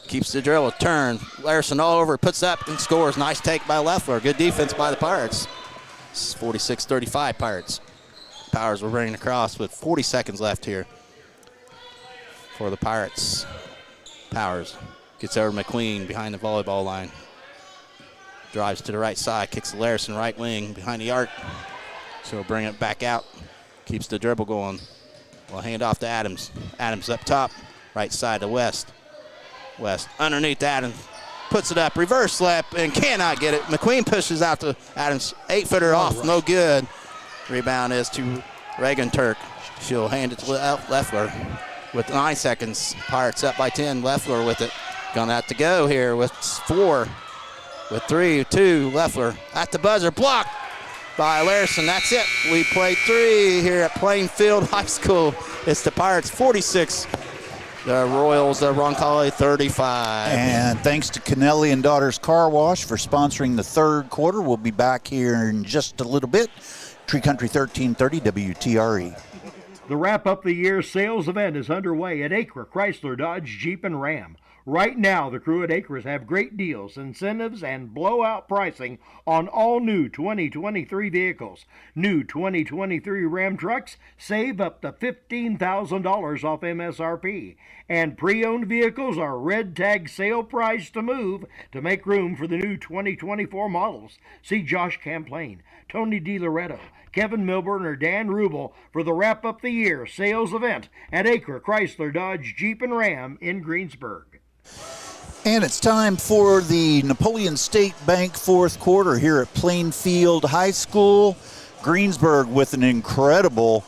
Keeps the dribble. Turn. Larison all over. Puts up and scores. Nice take by Leffler. Good defense by the Pirates. 46-35 Pirates. Powers will bring it across with 40 seconds left here for the Pirates. Powers gets over to McQueen behind the volleyball line. Drives to the right side. Kicks to Larison right wing behind the arc. So he'll bring it back out. Keeps the dribble going. We'll hand off to Adams. Adams up top. Right side to West. West underneath Adams. Puts it up. Reverse slap and cannot get it. McQueen pushes out to Adams. 8-footer off. No good. Rebound is to Reagan Turk. She'll hand it to Leffler with 9 seconds. Pirates up by 10. Leffler with it. Gonna have to go here with 4. With 3, 2, Leffler at the buzzer. Blocked by Larison. That's it. We played 3 here at Plainfield High School. It's the Pirates 46. The Royals, Roncalli 35. And thanks to Kennelly and Daughters Car Wash for sponsoring the third quarter. We'll be back here in just a little bit. Tree Country 1330 WTRE. The wrap-up the year sales event is underway at Acre Chrysler Dodge Jeep and Ram. Right now, the crew at Acres have great deals, incentives, and blowout pricing on all new 2023 vehicles. New 2023 Ram trucks save up to $15,000 off MSRP. And pre-owned vehicles are red tag sale price to move to make room for the new 2024 models. See Josh Camplain, Tony DiLoretto, Kevin Milburn, or Dan Rubel for the Wrap Up the Year sales event at Acre Chrysler Dodge Jeep and Ram in Greensburg. And it's time for the Napoleon State Bank fourth quarter here at Plainfield High School. Greensburg with an incredible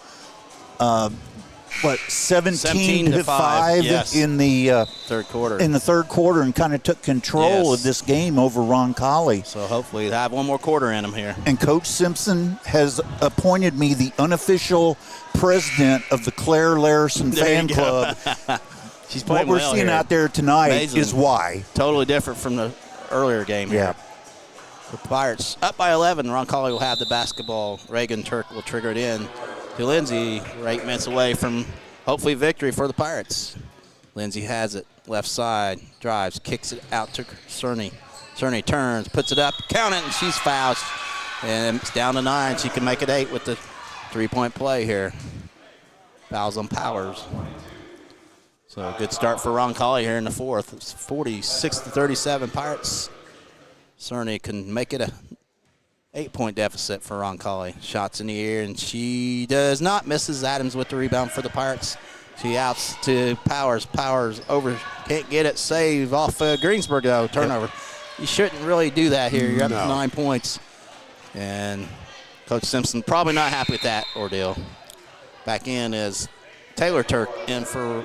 17 to 5 yes. in the third quarter. In the third quarter, and kind of took control of this game over Roncalli. So hopefully they have one more quarter in them here. And Coach Simpson has appointed me the unofficial president of the Claire Larison fan club. She's playing what we're well seeing here. out there tonight Amazing. is why. Totally different from the earlier game here. The Pirates up by 11. Roncalli will have the basketball. Reagan Turk will trigger it in to Lindsay. We're 8 minutes away from hopefully victory for the Pirates. Lindsay has it. Left side. Drives. Kicks it out to Cerny. Cerny turns. Puts it up. Count it. And she's fouled. And it's down to 9. She can make it 8 with the three-point play here. Fouls on Powers. So a good start for Roncalli here in the fourth. It's 46-37 Pirates. Cerny can make it a 8-point deficit for Roncalli. Shots in the air, and she does not. Misses Adams with the rebound for the Pirates. She outs to Powers. Powers over, can't get it. Save off Greensburg, though. Turnover. You shouldn't really do that here. You're up to 9 points. And Coach Simpson probably not happy with that ordeal. Back in is Taylor Turk in for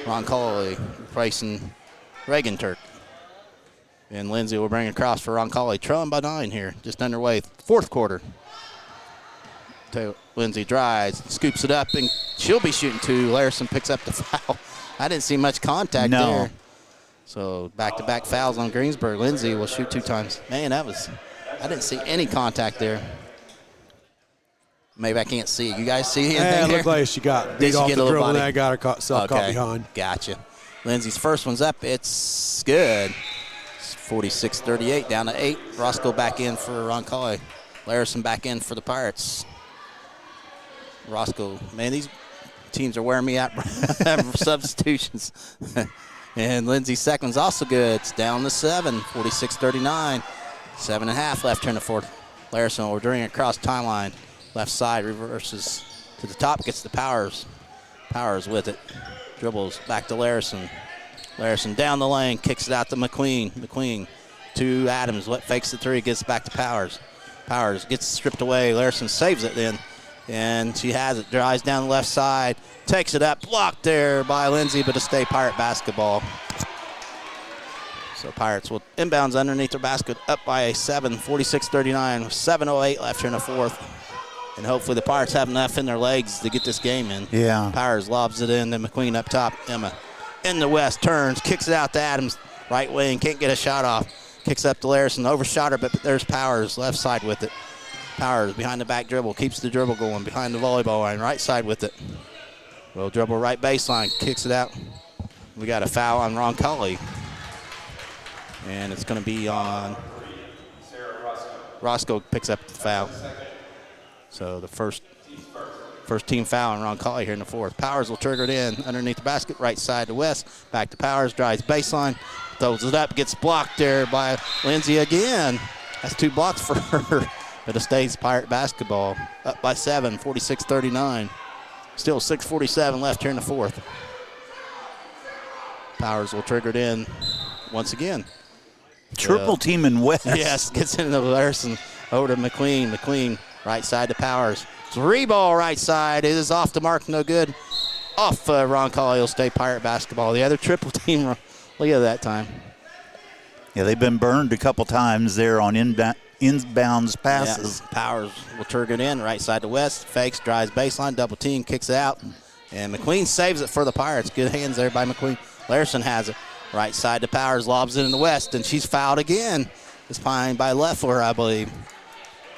Roncalli, replacing Reagan Turk. And Lindsay will bring it across for Roncalli. Trailing by 9 here, just underway. Fourth quarter. Lindsay drives, scoops it up, and she'll be shooting 2. Larison picks up the foul. I didn't see much contact there. So back-to-back fouls on Greensburg. Lindsay will shoot 2 times. Man, I didn't see any contact there. Maybe I can't see. You guys see anything it here? looked like she got beat off the dribble and that got herself caught behind. Gotcha. Lindsay's first one's up. It's good. It's 46-38, down to 8. Roscoe back in for Roncalli. Larison back in for the Pirates. Roscoe, man, these teams are wearing me out for substitutions. And Lindsay's second one's also good. It's down to 7, 46-39. 7.5 left here in the fourth. Larison will bring it across timeline. Left side, reverses to the top, gets the Powers. Powers with it. Dribbles back to Larison. Larison down the lane, kicks it out to McQueen. McQueen to Adams. Fakes the 3, gets back to Powers. Powers gets stripped away. Larison saves it then. And she has it. Drives down the left side. Takes it up. Blocked there by Lindsay, but a stay Pirate basketball. So Pirates will inbounds underneath their basket, up by 7, 46-39. 7:08 left here in the fourth. And hopefully the Pirates have enough in their legs to get this game in. Yeah. Powers lobs it in to McQueen up top. Emma in the west, turns, kicks it out to Adams. Right wing, can't get a shot off. Kicks up to Larison, overshot her, but there's Powers, left side with it. Powers behind the back dribble, keeps the dribble going behind the volleyball line, right side with it. Will dribble right baseline, kicks it out. We got a foul on Roncalli. And it's going to be on Roscoe picks up the foul. So the first team foul on Roncalli here in the fourth. Powers will trigger it in underneath the basket, right side to West. Back to Powers, drives baseline, throws it up, gets blocked there by Lindsay again. That's 2 blocks for her. But it stays Pirate basketball. Up by 7, 46-39. Still 6:47 left here in the fourth. Powers will trigger it in once again. Triple team in West. Yes, gets into Larison over to McQueen. McQueen right side to Powers. 3 ball right side. It is off the mark, no good. Off Roncalli will stay Pirate basketball. The other triple team, Leah that time. Yeah, they've been burned a couple times there on inbounds passes. Yeah. Powers will trigger it in, right side to West. Fakes, drives baseline, double team, kicks it out. And McQueen saves it for the Pirates. Good hands there by McQueen. Larison has it. Right side to Powers, lobs it in the West, and she's fouled again. It's behind by Leffler, I believe.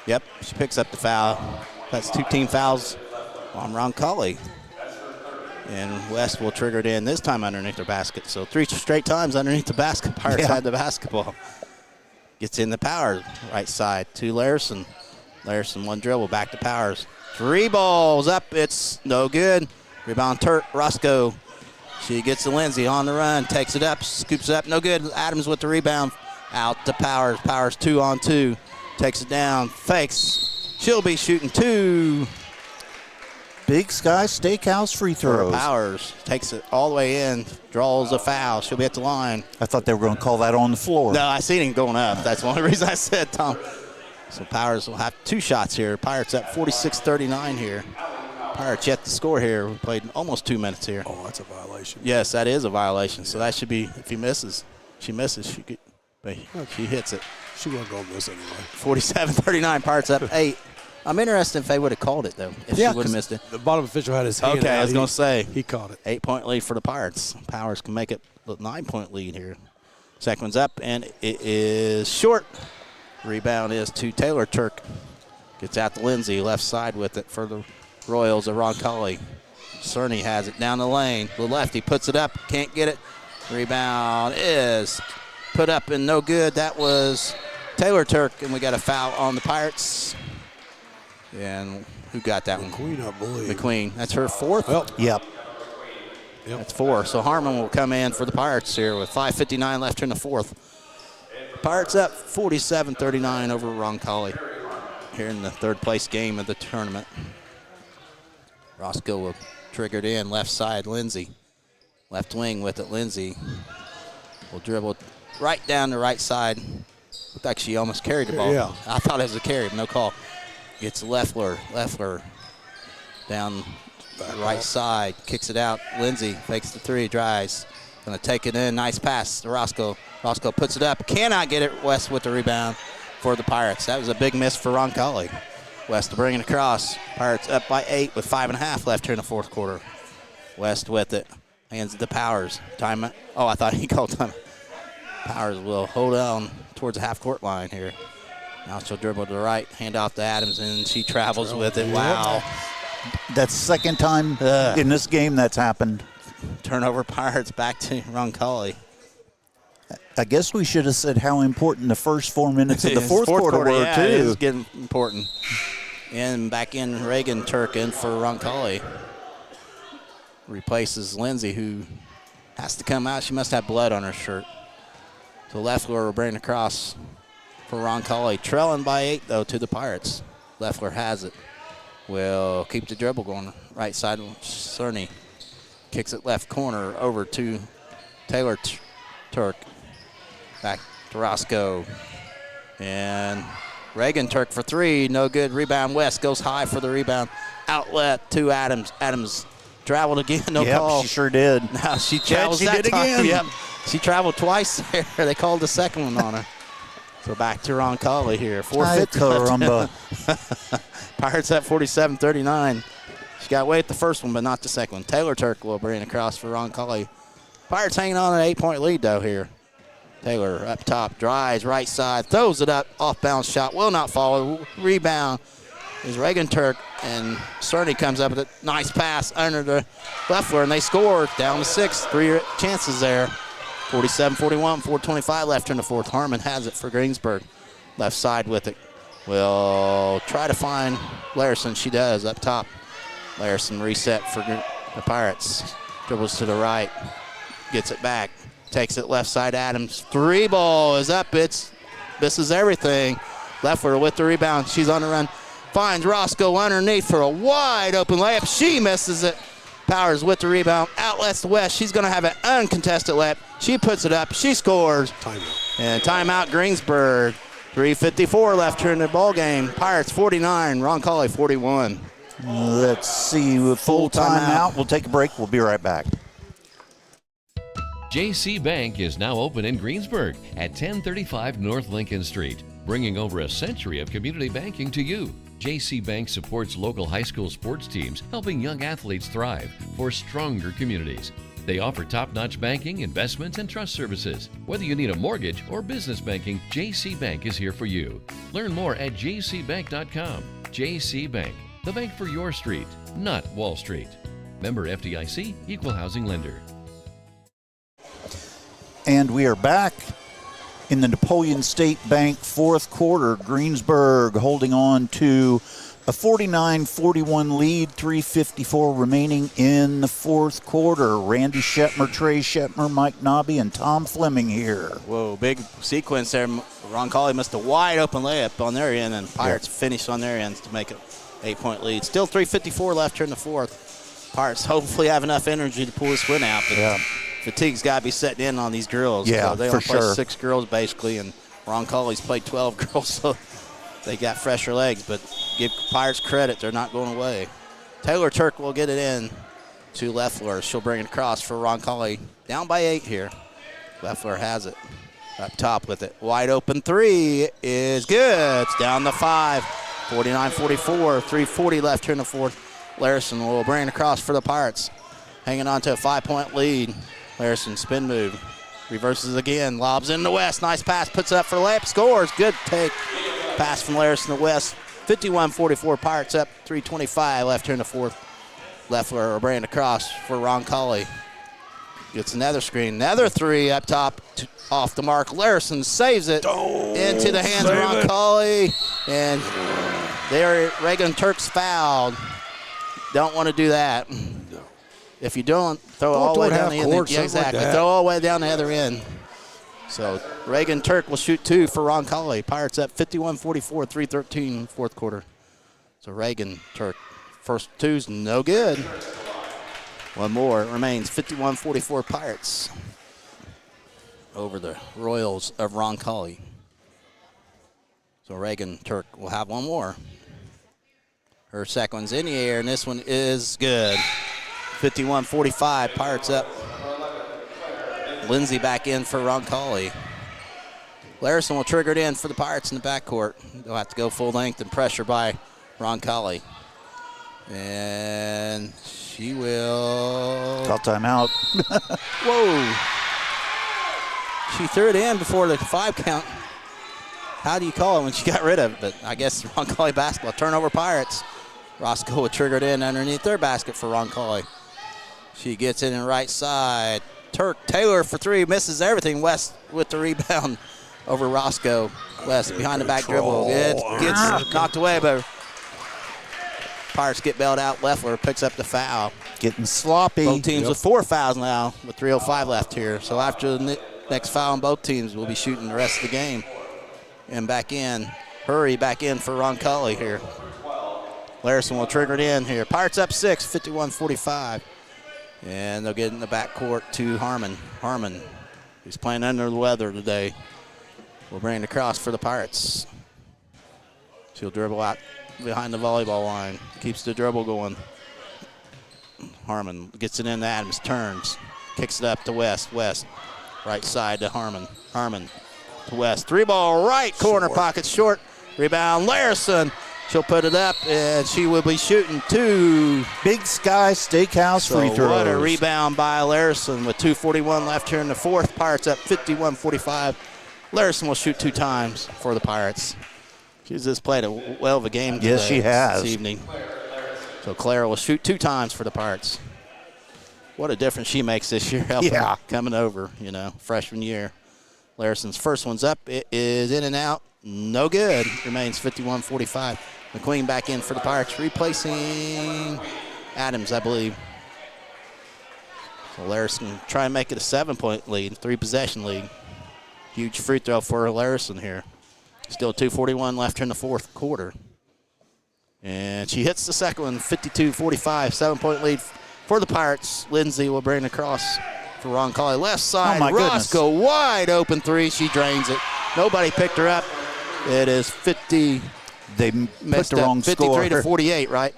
Yep, she picks up the foul. That's 2 team fouls on Roncalli. And West will trigger it in, this time underneath their basket. So 3 straight times underneath the basket. Pirates had the basketball. Gets in the Powers, right side to Larson. Larson, one dribble, back to Powers. 3 balls up, it's no good. Rebound Roscoe. She gets to Lindsay on the run, takes it up, scoops it up, no good. Adams with the rebound, out to Powers. Powers 2-on-2, takes it down, fakes. She'll be shooting 2. Big Sky Steakhouse free throws. Powers takes it all the way in, draws a foul. She'll be at the line. I thought they were going to call that on the floor. No, I seen him going up. That's the only reason I said, Tom. So Powers will have 2 shots here. Pirates up 46-39 here. Pirates yet to score here. We played almost 2 minutes here. Oh, that's a violation. Yes, that is a violation. So that should be, if he misses, she misses, but she hits it. She wasn't going to miss anyway. 47-39, Pirates up 8. I'm interested if they would have called it, though, if she would have missed it. The bottom official had his hand Okay, out. I was going to say. He caught it. 8-point lead for the Pirates. Powers can make it a 9-point lead here. Second one's up, and it is short. Rebound is to Taylor Turk. Gets out to Lindsay, left side with it for the Royals of Roncalli. Cerny has it down the lane. The lefty puts it up, can't get it. Rebound is put up and no good. That was Taylor Turk, and we got a foul on the Pirates. And who got that one? McQueen, I believe. McQueen. That's her 4th? Well, yep. That's 4. So Harmon will come in for the Pirates here with 5:59 left in the 4th. Pirates up 47-39 over Roncalli here in the 3rd place game of the tournament. Roscoe will trigger it in, left side, Lindsay. Left wing with it, Lindsay will dribble right down the right side. Looked like she almost carried the ball. Yeah. I thought it was a carry, but no call. Gets Leffler down the right side, kicks it out. Lindsay fakes the 3, drives. Gonna take it in, nice pass to Roscoe. Roscoe puts it up, cannot get it. West with the rebound for the Pirates. That was a big miss for Roncalli. West to bring it across. Pirates up by 8 with 5.5 left here in the 4th quarter. West with it, hands it to Powers. Time. Oh, I thought he called time. Powers will hold on towards the half-court line here. Now she'll dribble to the right, hand off to Adams, and she travels with it. Wow. That's the second time in this game that's happened. Turnover, Pirates back to Roncalli. I guess we should have said how important the first 4 minutes of the fourth quarter were, yeah, too. It is getting important. And back in Reagan Turk in for Roncalli. Replaces Lindsay, who has to come out. She must have blood on her shirt. So Leffler will bring across for Roncalli. Trailing by 8, though, to the Pirates. Leffler has it. Will keep the dribble going. Right side, Cerny kicks it left corner over to Taylor Turk. Back to Roscoe. And Reagan Turk for 3. No good. Rebound. West goes high for the rebound. Outlet to Adams. Adams traveled again. No call. She sure did. Now she travels that did time. again. Yep. She traveled twice there. They called the second one on her. So back to Roncalli here. 4:50 left. Pirates at 47-39. She got away at the first one, but not the second one. Taylor Turk will bring across for Roncalli. Pirates hanging on an 8-point lead, though, here. Taylor up top, drives right side, throws it up, off-balance shot, will not fall. Rebound is Reagan Turk, and Cerny comes up with a nice pass under the Leffler, and they score down to 6. 3 chances there. 47-41, 4:25 left in the 4th. Harmon has it for Greensburg. Left side with it. Will try to find Larson. She does up top. Larson reset for the Pirates. Dribbles to the right. Gets it back. Takes it left side. Adams. 3 ball is up. Misses everything. Leffler with the rebound. She's on the run. Finds Roscoe underneath for a wide open layup. She misses it. Powers with the rebound. Outlets to West. She's going to have an uncontested layup. She puts it up. She scores. Timeout. And timeout Greensburg. 3:54 left here in the ball game. Pirates 49, Roncalli 41. Let's see. Full timeout. We'll take a break. We'll be right back. JC Bank is now open in Greensburg at 1035 North Lincoln Street, bringing over a century of community banking to you. JC Bank supports local high school sports teams, helping young athletes thrive for stronger communities. They offer top-notch banking, investments, and trust services. Whether you need a mortgage or business banking, JC Bank is here for you. Learn more at jcbank.com. JC Bank, the bank for your street, not Wall Street. Member FDIC, Equal Housing Lender. And we are back in the Napoleon State Bank fourth quarter. Greensburg holding on to a 49-41 lead, 3:54 remaining in the fourth quarter. Randy Shetmer, Trey Shetmer, Mike Nobby, and Tom Fleming here. Whoa, big sequence there. Roncalli missed a wide open layup on their end, and Pirates finished on their ends to make it 8-point lead. Still 3:54 left here in the fourth. Pirates hopefully have enough energy to pull this win out. But fatigue's got to be setting in on these girls. Yeah, so they for only play sure. 6 girls basically, and Roncalli's played 12 girls, so they got fresher legs. But give Pirates credit, they're not going away. Taylor Turk will get it in to Leffler. She'll bring it across for Roncalli. Down by 8 here. Leffler has it up top with it. Wide open three is good. It's down to 5. 49-44, 3:40 left here in the fourth. Larison will bring it across for the Pirates. Hanging on to a 5-point lead. Larison spin move. Reverses again. Lobs in the West. Nice pass. Puts it up for the layup. Scores. Good take. Pass from Larison to West. 51-44. Pirates up. 3:25 left here in the fourth. Leffler will bring it across for Roncalli. Gets another screen. Another three up top. Off the mark. Larison saves it into the hands of Roncalli. And there, Reagan Turk's fouled. Don't want to do that. If you don't, throw it all the way down the end. Yeah, exactly. Throw all the way down the other end. So Reagan Turk will shoot 2 for Roncalli. Pirates up 51-44, 3:13 fourth quarter. So Reagan Turk, first two's no good. One more. It remains 51-44 Pirates over the Royals of Roncalli. So Reagan Turk will have one more. Her second one's in the air, and this one is good. 51-45, Pirates up. Lindsay back in for Roncalli. Larison will trigger it in for the Pirates in the backcourt. They'll have to go full length and pressure by Roncalli. And she will... Call timeout. Whoa. She threw it in before the 5 count. How do you call it when she got rid of it? But I guess Roncalli basketball. Turnover Pirates. Roscoe will trigger it in underneath their basket for Roncalli. She gets it in right side. Taylor for 3, misses everything. West with the rebound over Roscoe. West behind the back dribble. It gets knocked away, but Pirates get bailed out. Leffler picks up the foul. Getting sloppy. Both teams with 4 fouls now with 3:05 left here. So after the next foul on both teams, we'll be shooting the rest of the game. And back in. Hurry back in for Roncalli here. Larison will trigger it in here. Pirates up 6, 51-45. And they'll get in the backcourt to Harmon. Harmon, who's playing under the weather today, will bring it across for the Pirates. She'll dribble out behind the volleyball line. Keeps the dribble going. Harmon gets it in to Adams, turns, kicks it up to West. West, right side to Harmon. Harmon to West. 3-ball right corner pocket short. Rebound Larison. She'll put it up, and she will be shooting 2. Big Sky Steakhouse free throws. What a rebound by Larison with 2:41 left here in the fourth. Pirates up 51-45. Larison will shoot 2 times for the Pirates. She's just played a well of a game today. Yes, she has. This evening. So Clara will shoot 2 times for the Pirates. What a difference she makes this year. Coming over, freshman year. Larison's first one's up. It is in and out. No good. Remains 51-45. McQueen back in for the Pirates, replacing Adams, I believe. So Larison try and make it a 7-point lead, 3-possession lead. Huge free throw for Larison here. Still 2:41 left in the fourth quarter. And she hits the second one, 52-45, 7-point lead for the Pirates. Lindsay will bring it across for Roncalli. Left side, Roscoe, wide open 3. She drains it. Nobody picked her up. It is 50. They put the wrong 53 score. to 48, right?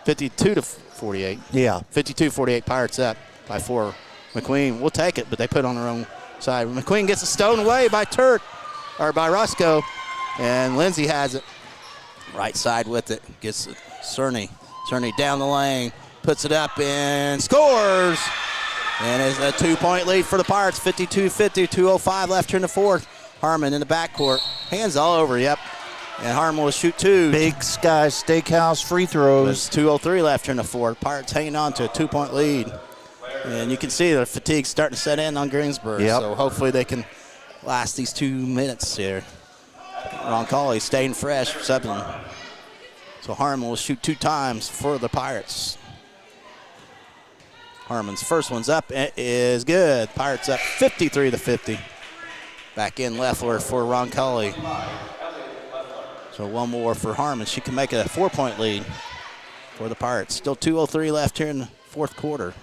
52 to 48. Yeah. 52-48, Pirates up by 4. McQueen will take it, but they put it on their own side. McQueen gets a stone away by by Roscoe, and Lindsay has it. Right side with it. Gets it. Cerny down the lane, puts it up and scores. And it's a 2-point lead for the Pirates, 52-50, 2:05 left here in the fourth. Harmon in the backcourt. Hands all over, yep. And Harmon will shoot 2. Big Sky Steakhouse free throws. There's 2:03 left here in the fourth. Pirates hanging on to a 2-point lead. And you can see the fatigue's starting to set in on Greensburg. Yep. So hopefully they can last these 2 minutes here. Roncalli staying fresh, subbing. So Harmon will shoot 2 times for the Pirates. Harmon's first one's up. It is good. Pirates up 53-50. Back in Leffler for Roncalli. So one more for Harmon. She can make it a 4-point lead for the Pirates. Still 2:03 left here in the fourth quarter.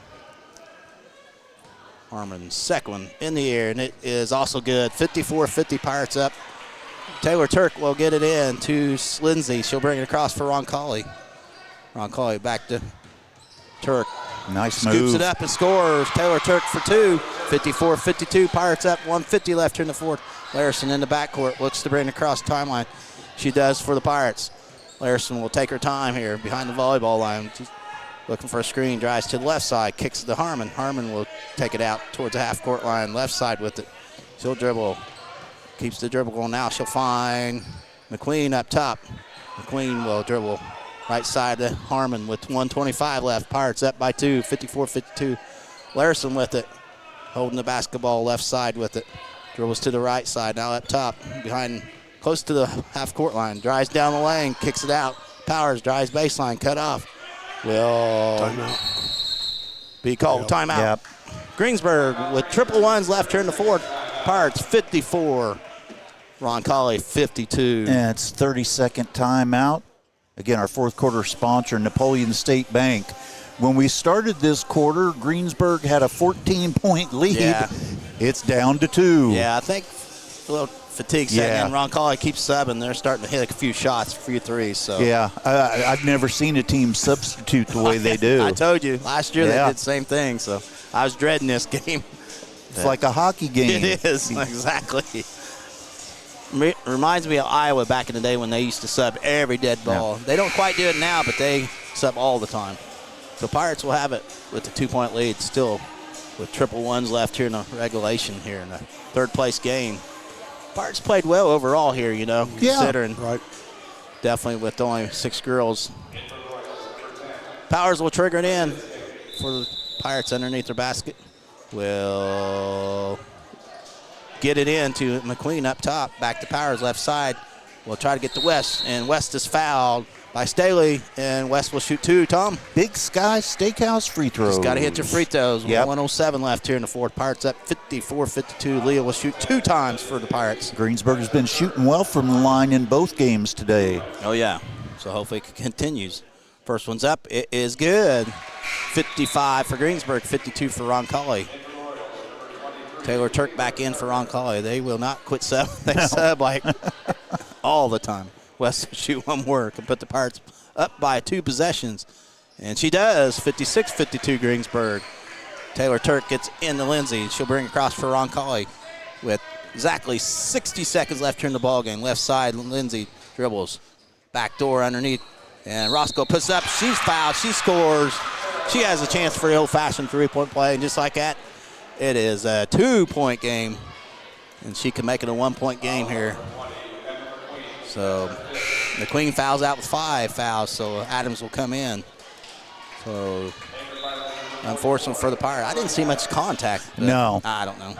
Harmon's second one in the air, and it is also good. 54-50, Pirates up. Taylor Turk will get it in to Lindsay. She'll bring it across for Roncalli. Roncalli back to Turk. Nice move. Scoops it up and scores. Taylor Turk for 2. 54-52, Pirates up. 1:50 left here in the fourth. Larison in the backcourt looks to bring it across timeline. She does for the Pirates. Larison will take her time here behind the volleyball line. She's looking for a screen, drives to the left side, kicks it to Harmon. Harmon will take it out towards the half-court line, left side with it. She'll dribble. Keeps the dribble going now. She'll find McQueen up top. McQueen will dribble right side to Harmon with 1:25 left. Pirates up by 2, 54-52. Larison with it, holding the basketball left side with it. Dribbles to the right side, now up top, behind, close to the half-court line. Drives down the lane, kicks it out. Powers drives baseline, cut off. Will be called timeout. Yep. Greensburg with triple ones left here in the fourth. Pirates 54. Roncalli 52. And it's 30-second timeout. Again, our fourth quarter sponsor, Napoleon State Bank. When we started this quarter, Greensburg had a 14-point lead. Yeah. It's down to 2. Yeah, I think a little fatigue setting in. Roncalli keeps subbing. They're starting to hit a few shots, a few threes. So Yeah, I've never seen a team substitute the way they do. I told you. Last year they did the same thing, so I was dreading this game. It's like a hockey game. It is, exactly. Reminds me of Iowa back in the day when they used to sub every dead ball. Yeah. They don't quite do it now, but they sub all the time. So Pirates will have it with the 2-point lead still with triple ones left here in the regulation here in the third-place game. Pirates played well overall here, you know, considering. Right. Definitely with only 6 girls. Powers will trigger it in for the Pirates underneath their basket. Will get it in to McQueen up top. Back to Powers left side. We'll try to get to West, and West is fouled by Staley, and West will shoot 2. Tom? Big Sky Steakhouse free throws. Just got to hit your free throws. Yep. 1:07 left here in the fourth. Pirates up 54-52. Leah will shoot 2 times for the Pirates. Greensburg has been shooting well from the line in both games today. Oh, yeah. So hopefully it continues. First one's up. It is good. 55 for Greensburg, 52 for Roncalli. Taylor Turk back in for Roncalli. They will not quit sub. They sub like all the time. West will shoot one more and put the Pirates up by 2 possessions. And she does, 56-52 Greensburg. Taylor Turk gets into Lindsay. She'll bring across for Roncalli with exactly 60 seconds left here in the ballgame. Left side, Lindsay dribbles. Back door underneath. And Roscoe puts up. She's fouled. She scores. She has a chance for the old-fashioned 3-point play. And just like that, it is a 2-point game. And she can make it a 1-point game here. So the Queen fouls out with 5 fouls, so Adams will come in. So unfortunate for the Pirates. I didn't see much contact. No. I don't know.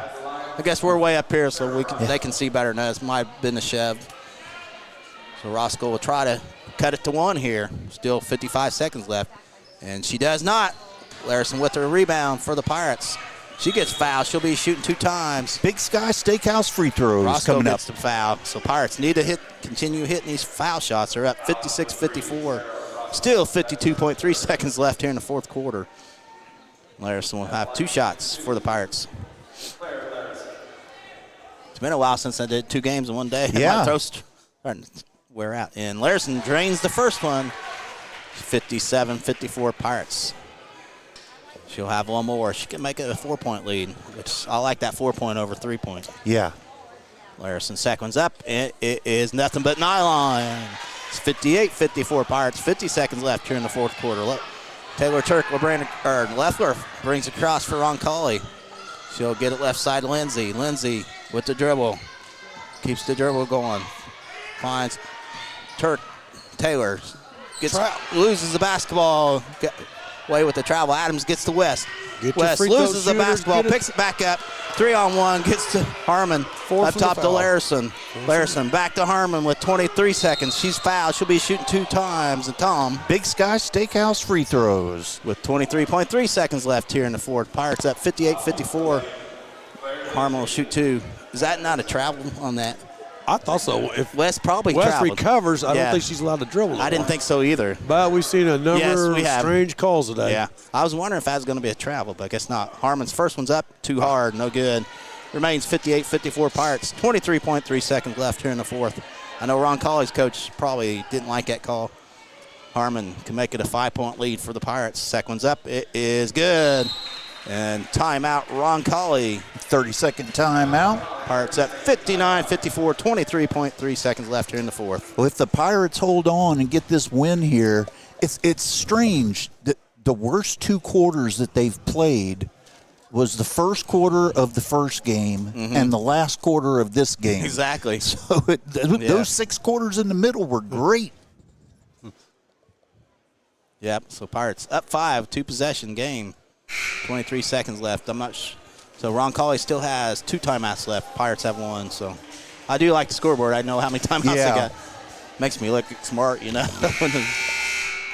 I guess we're way up here, so they can see better than us. Might have been a shove. So Roscoe will try to cut it to 1 here. Still 55 seconds left. And she does not. Larison with her rebound for the Pirates. She gets fouled. She'll be shooting 2 times. Big Sky Steakhouse free throws Roscoe coming gets up. the foul. So Pirates need to continue hitting these foul shots. They're up 56-54. Still 52.3 seconds left here in the fourth quarter. Larison will have 2 shots for the Pirates. It's been a while since I did 2 games in one day. Yeah. My throat's starting to wear out. And Larison drains the first one. 57-54 Pirates. She'll have one more. She can make it a 4-point lead, which I like that 4-point over 3-point. Yeah. Larison second one's up. It is nothing but nylon. It's 58-54 Pirates. 50 seconds left here in the fourth quarter. Taylor Turk will Leffler brings across for Roncalli. She'll get it left side to Lindsay. Lindsay with the dribble. Keeps the dribble going. Finds Taylor loses the basketball. Away with the travel. Adams gets to West. West loses the basketball, picks it back up. 3-on-1, gets to Harmon. Up top to Larison. Larison back to Harmon with 23 seconds. She's fouled. She'll be shooting 2 times. And Tom. Big Sky Steakhouse free throws. With 23.3 seconds left here in the fourth. Pirates up 58-54. Harmon will shoot 2. Is that not a travel on that? I thought so. If West probably West recovers, I don't think she's allowed to dribble. I didn't think so either. But we've seen a number of strange calls today. Yeah. I was wondering if that was going to be a travel, but I guess not. Harmon's first one's up, too hard, no good. Remains 58-54 Pirates. 23.3 seconds left here in the fourth. I know Roncalli's coach probably didn't like that call. Harmon can make it a 5-point lead for the Pirates. Second one's up. It is good. And timeout, Roncalli. 30-second timeout. Pirates up 59-54, 23.3 seconds left here in the fourth. Well, if the Pirates hold on and get this win here, it's strange that the worst 2 quarters that they've played was the first quarter of the first game and the last quarter of this game. Exactly. So those 6 quarters in the middle were great. Yep, so Pirates up 5, 2-possession game. 23 seconds left. I'm not so Roncalli still has 2 timeouts left. Pirates have 1. So I do like the scoreboard. I know how many timeouts they got. Makes me look smart, you know.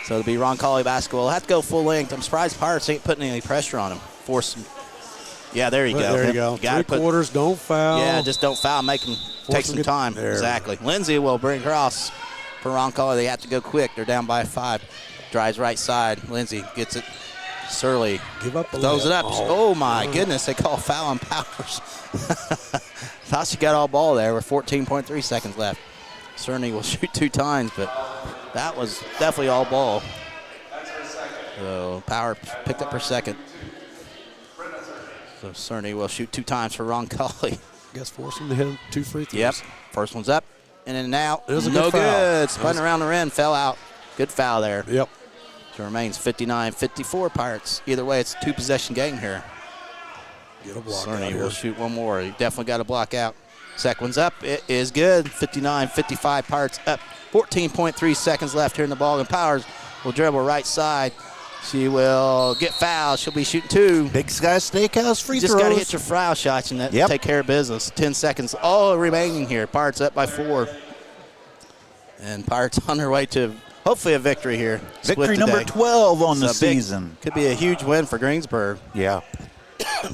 So it'll be Roncalli basketball. Have to go full length. I'm surprised Pirates ain't putting any pressure on him. Force them. Yeah, there you go. There you go. 3 quarters, don't foul. Yeah, just don't foul. Make them take some time. There. Exactly. Lindsay will bring across for Roncalli. They have to go quick. They're down by 5. Drives right side. Lindsay gets it. Surly throws it up. Oh, my goodness. They call foul on Powers. Thought she got all ball there with 14.3 seconds left. Cerny will shoot 2 times, but that was definitely all ball. So Power picked up her second. So Cerny will shoot 2 times for Roncalli. Guess force him to hit 2 free throws. Yep. First one's up and in and out. It was a no good. Spun around the rim, fell out. Good foul there. Yep. So it remains 59-54 Pirates. Either way, it's a 2-possession game here. Get a block Cerny out here. will shoot 1 more. He definitely got a block out. Second one's up. It is good. 59-55 Pirates up. 14.3 seconds left here in the ball. And Powers will dribble right side. She will get fouled. She'll be shooting 2. Big Sky Steakhouse free throws. Just got to hit your foul shots and take care of business. 10 seconds all remaining here. Pirates up by 4. And Pirates on their way to hopefully a victory here. Victory number 12 on the season. Could be a huge win for Greensburg. Yeah.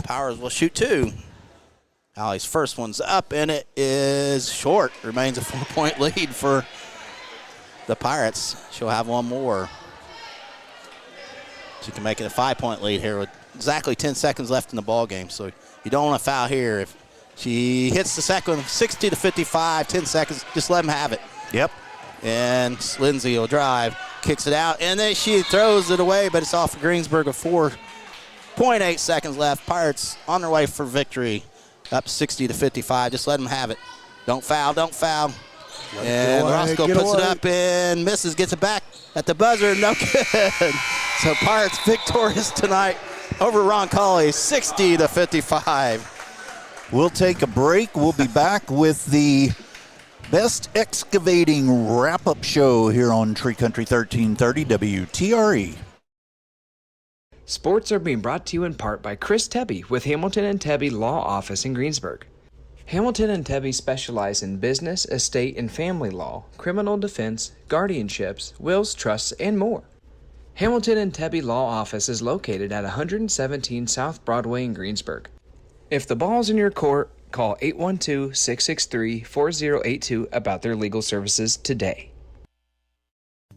Powers will shoot 2. Allie's first one's up, and it is short. Remains a 4-point lead for the Pirates. She'll have 1 more. She can make it a 5-point lead here with exactly 10 seconds left in the ball game. So you don't want to foul here. If she hits the second one, 60-55, 10 seconds, just let them have it. Yep. And Lindsay will drive, kicks it out, and then she throws it away, but it's off for Greensburg with 4.8 seconds left. Pirates on their way for victory, up 60-55. Just let them have it. Don't foul, don't foul. And Roscoe puts it up and misses, gets it back at the buzzer. No good. So Pirates victorious tonight over Roncalli, 60-55. We'll take a break. We'll be back with the Best Excavating wrap-up show here on Tree Country 1330 WTRE. Sports are being brought to you in part by Chris Tebby with Hamilton and Tebby Law Office in Greensburg. Hamilton and Tebby specialize in business, estate, and family law, criminal defense, guardianships, wills, trusts, and more. Hamilton and Tebby Law Office is located at 117 South Broadway in Greensburg. If the ball's in your court, call 812-663-4082 about their legal services today.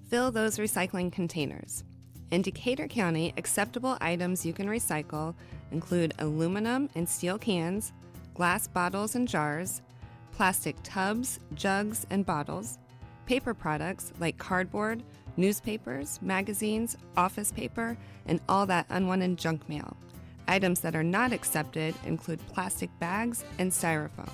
Fill those recycling containers. In Decatur County, acceptable items you can recycle include aluminum and steel cans, glass bottles and jars, plastic tubs, jugs, and bottles, paper products like cardboard, newspapers, magazines, office paper, and all that unwanted junk mail. Items that are not accepted include plastic bags and styrofoam.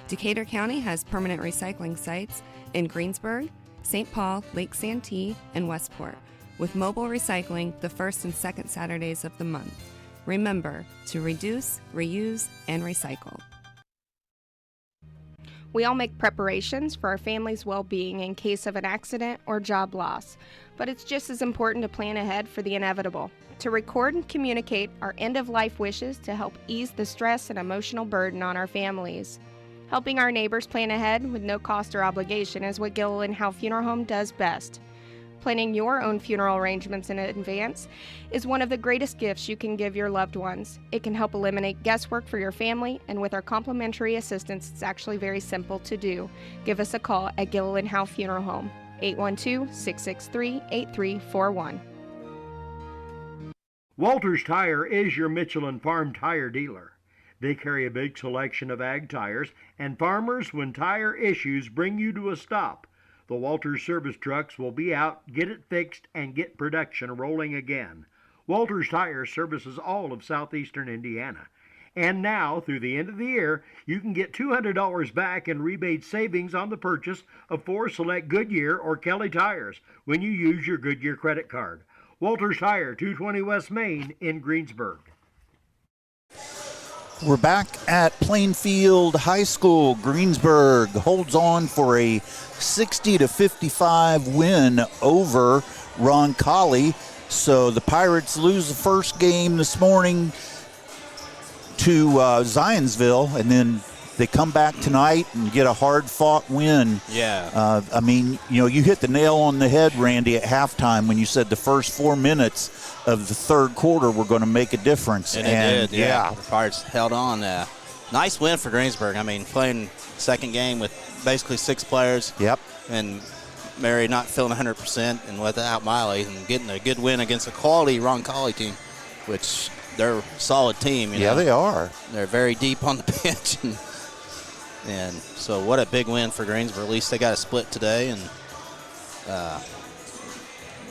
Decatur County has permanent recycling sites in Greensburg, St. Paul, Lake Santee, and Westport, with mobile recycling the first and second Saturdays of the month. Remember to reduce, reuse, and recycle. We all make preparations for our family's well-being in case of an accident or job loss, but it's just as important to plan ahead for the inevitable, to record and communicate our end-of-life wishes to help ease the stress and emotional burden on our families. Helping our neighbors plan ahead with no cost or obligation is what Gilliland Howe Funeral Home does best. Planning your own funeral arrangements in advance is one of the greatest gifts you can give your loved ones. It can help eliminate guesswork for your family, and with our complimentary assistance, it's actually very simple to do. Give us a call at Gilliland Howe Funeral Home, 812-663-8341. Walters Tire is your Michelin Farm tire dealer. They carry a big selection of ag tires, and farmers, when tire issues bring you to a stop, the Walters service trucks will be out, get it fixed, and get production rolling again. Walters Tire services all of southeastern Indiana. And now, through the end of the year, you can get $200 back in rebate savings on the purchase of 4 select Goodyear or Kelly tires when you use your Goodyear credit card. Walters Tire, 220 West Main in Greensburg. We're back at Plainfield High School. Greensburg holds on for a 60-55 win over Roncalli. So the Pirates lose the first game this morning to Zionsville, and then they come back tonight and get a hard-fought win. Yeah. I mean, you know, you hit the nail on the head, Randy, at halftime when you said the first 4 minutes of the third quarter were going to make a difference. And it did, yeah. The Pirates held on. Nice win for Greensburg. I mean, playing second game with basically 6 players. Yep. And Mary not feeling 100% and without Miley, and getting a good win against a quality Roncalli team, which they're a solid team. You know? They are. They're very deep on the bench. And so what a big win for Greensburg. At least they got a split today, and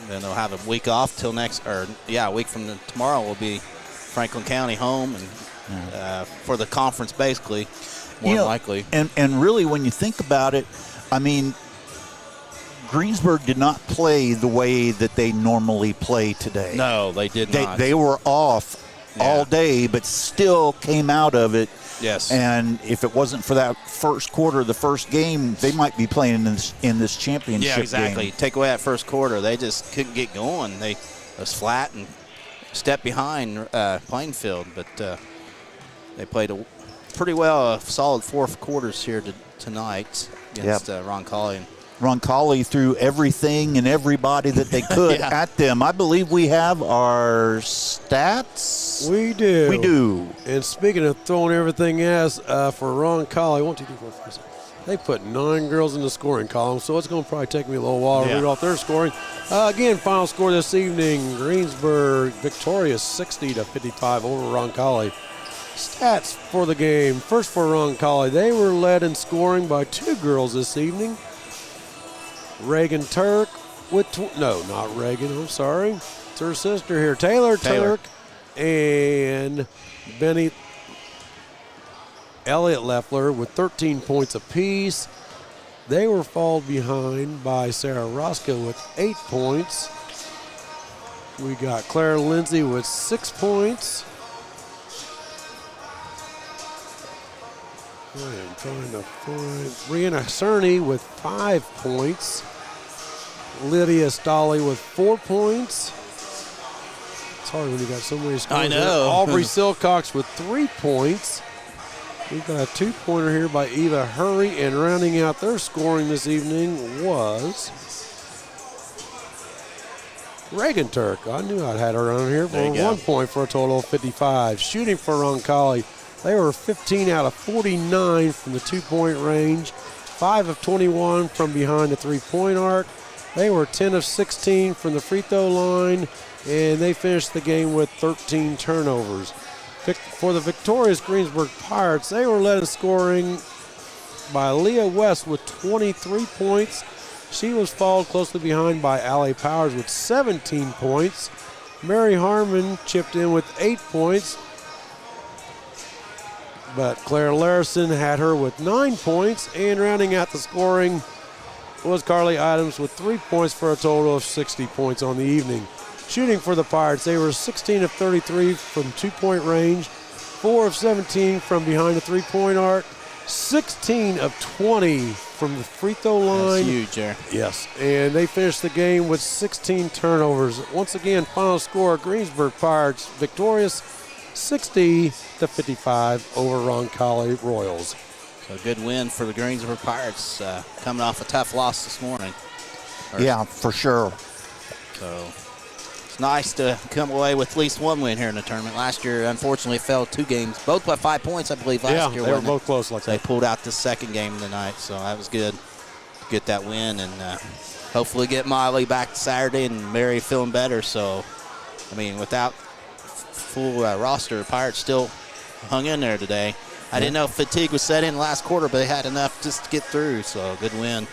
then they'll have a week off till next, a week from tomorrow will be Franklin County home, and for the conference basically, more than likely. And really, when you think about it, I mean, Greensburg did not play the way that they normally play today. No, they did not. They were off all day, but still came out of it. Yes. And if it wasn't for that first quarter of the first game, they might be playing in this championship Yeah, exactly. game. Take away that first quarter, they just couldn't get going. They was flat and stepped behind Plainfield, but they played pretty well, a solid 4 quarters here tonight against Roncalli. Roncalli threw everything and everybody that they could at them. I believe we have our stats. We do. We do. And speaking of throwing everything else, for Roncalli, 1, 2, 3, 4, 5, 6, they put 9 girls in the scoring column, so it's going to probably take me a little while to read off their scoring. Again, final score this evening, Greensburg victorious 60-55 over Roncalli. Stats for the game. First for Roncalli, they were led in scoring by 2 girls this evening. Reagan Turk with not Reagan, I'm sorry. It's her sister here. Taylor Turk and Benny Elliott Leffler with 13 points apiece. They were followed behind by Sarah Roscoe with 8 points. We got Claire Lindsay with 6 points. I am trying to find Brianna Cerny with 5 points. Lydia Stolley with 4 points. It's hard when you got so many scores. I know. Aubrey Silcox with 3 points. We've got a 2-pointer here by Eva Hurry, and rounding out their scoring this evening was Reagan Turk. I knew I'd had her on here for 1 point for a total of 55. Shooting for Roncalli, they were 15 out of 49 from the 2-point range, 5 of 21 from behind the 3-point arc. They were 10 of 16 from the free throw line, and they finished the game with 13 turnovers. For the victorious Greensburg Pirates, they were led in scoring by Leah West with 23 points. She was followed closely behind by Allie Powers with 17 points. Mary Harmon chipped in with 8 points. But Claire Larison had her with 9 points, and rounding out the scoring was Carly Adams with 3 points for a total of 60 points on the evening. Shooting for the Pirates, they were 16 of 33 from 2-point range, 4 of 17 from behind the 3-point arc, 16 of 20 from the free throw line. That's huge there. Yes, and they finished the game with 16 turnovers. Once again, final score, Greensburg Pirates victorious 60-55 over Roncalli Royals. So a good win for the Greensburg Pirates, coming off a tough loss this morning. Yeah, for sure. So it's nice to come away with at least one win here in the tournament. Last year, unfortunately, fell 2 games, both by 5 points, I believe, last year. Yeah, they were both close like that. They that. pulled out the second game of the night, so that was good to get that win and hopefully get Miley back Saturday and Mary feeling better. So, I mean, without full roster, the Pirates still hung in there today. I didn't know if fatigue was set in the last quarter, but they had enough just to get through, so good win.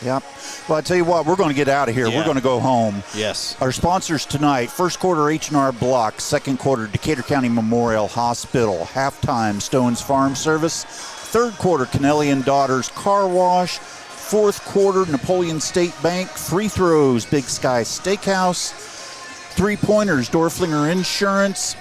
Yep. Well, I tell you what, we're going to get out of here. Yeah. We're going to go home. Yes. Our sponsors tonight, first quarter H&R Block, second quarter Decatur County Memorial Hospital, halftime Stone's Farm Service, third quarter Kennelly and Daughters Car Wash, fourth quarter Napoleon State Bank, free throws Big Sky Steakhouse, three-pointers Dorflinger Insurance,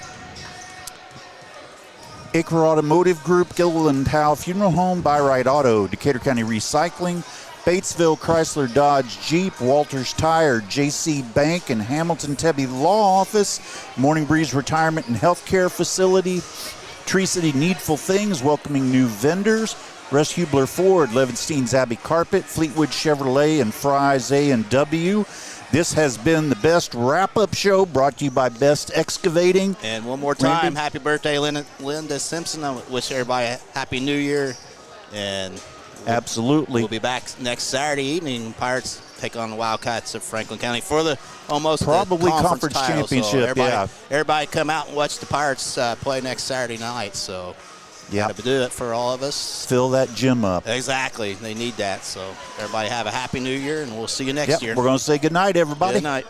Acre Automotive Group, Gilliland Howe Funeral Home, Byrite Auto, Decatur County Recycling, Batesville Chrysler Dodge Jeep, Walters Tire, JC Bank, and Hamilton Tebby Law Office, Morning Breeze Retirement and Healthcare Facility, Tree City Needful Things, welcoming new vendors, Russ Hubler Ford, Levenstein's Abbey Carpet, Fleetwood Chevrolet, and Fry's A&W. This has been the Best Wrap-Up Show, brought to you by Best Excavating. And one more time, Randy? happy birthday, Linda Simpson. I wish everybody a happy new year. And Absolutely. we'll be back next Saturday evening. Pirates take on the Wildcats of Franklin County for the Probably the conference title. championship, So everybody come out and watch the Pirates play next Saturday night. So Yeah. got to do it for all of us. Fill that gym up. Exactly. They need that. So everybody have a happy new year, and we'll see you next year. We're going to say good night, everybody. Good night.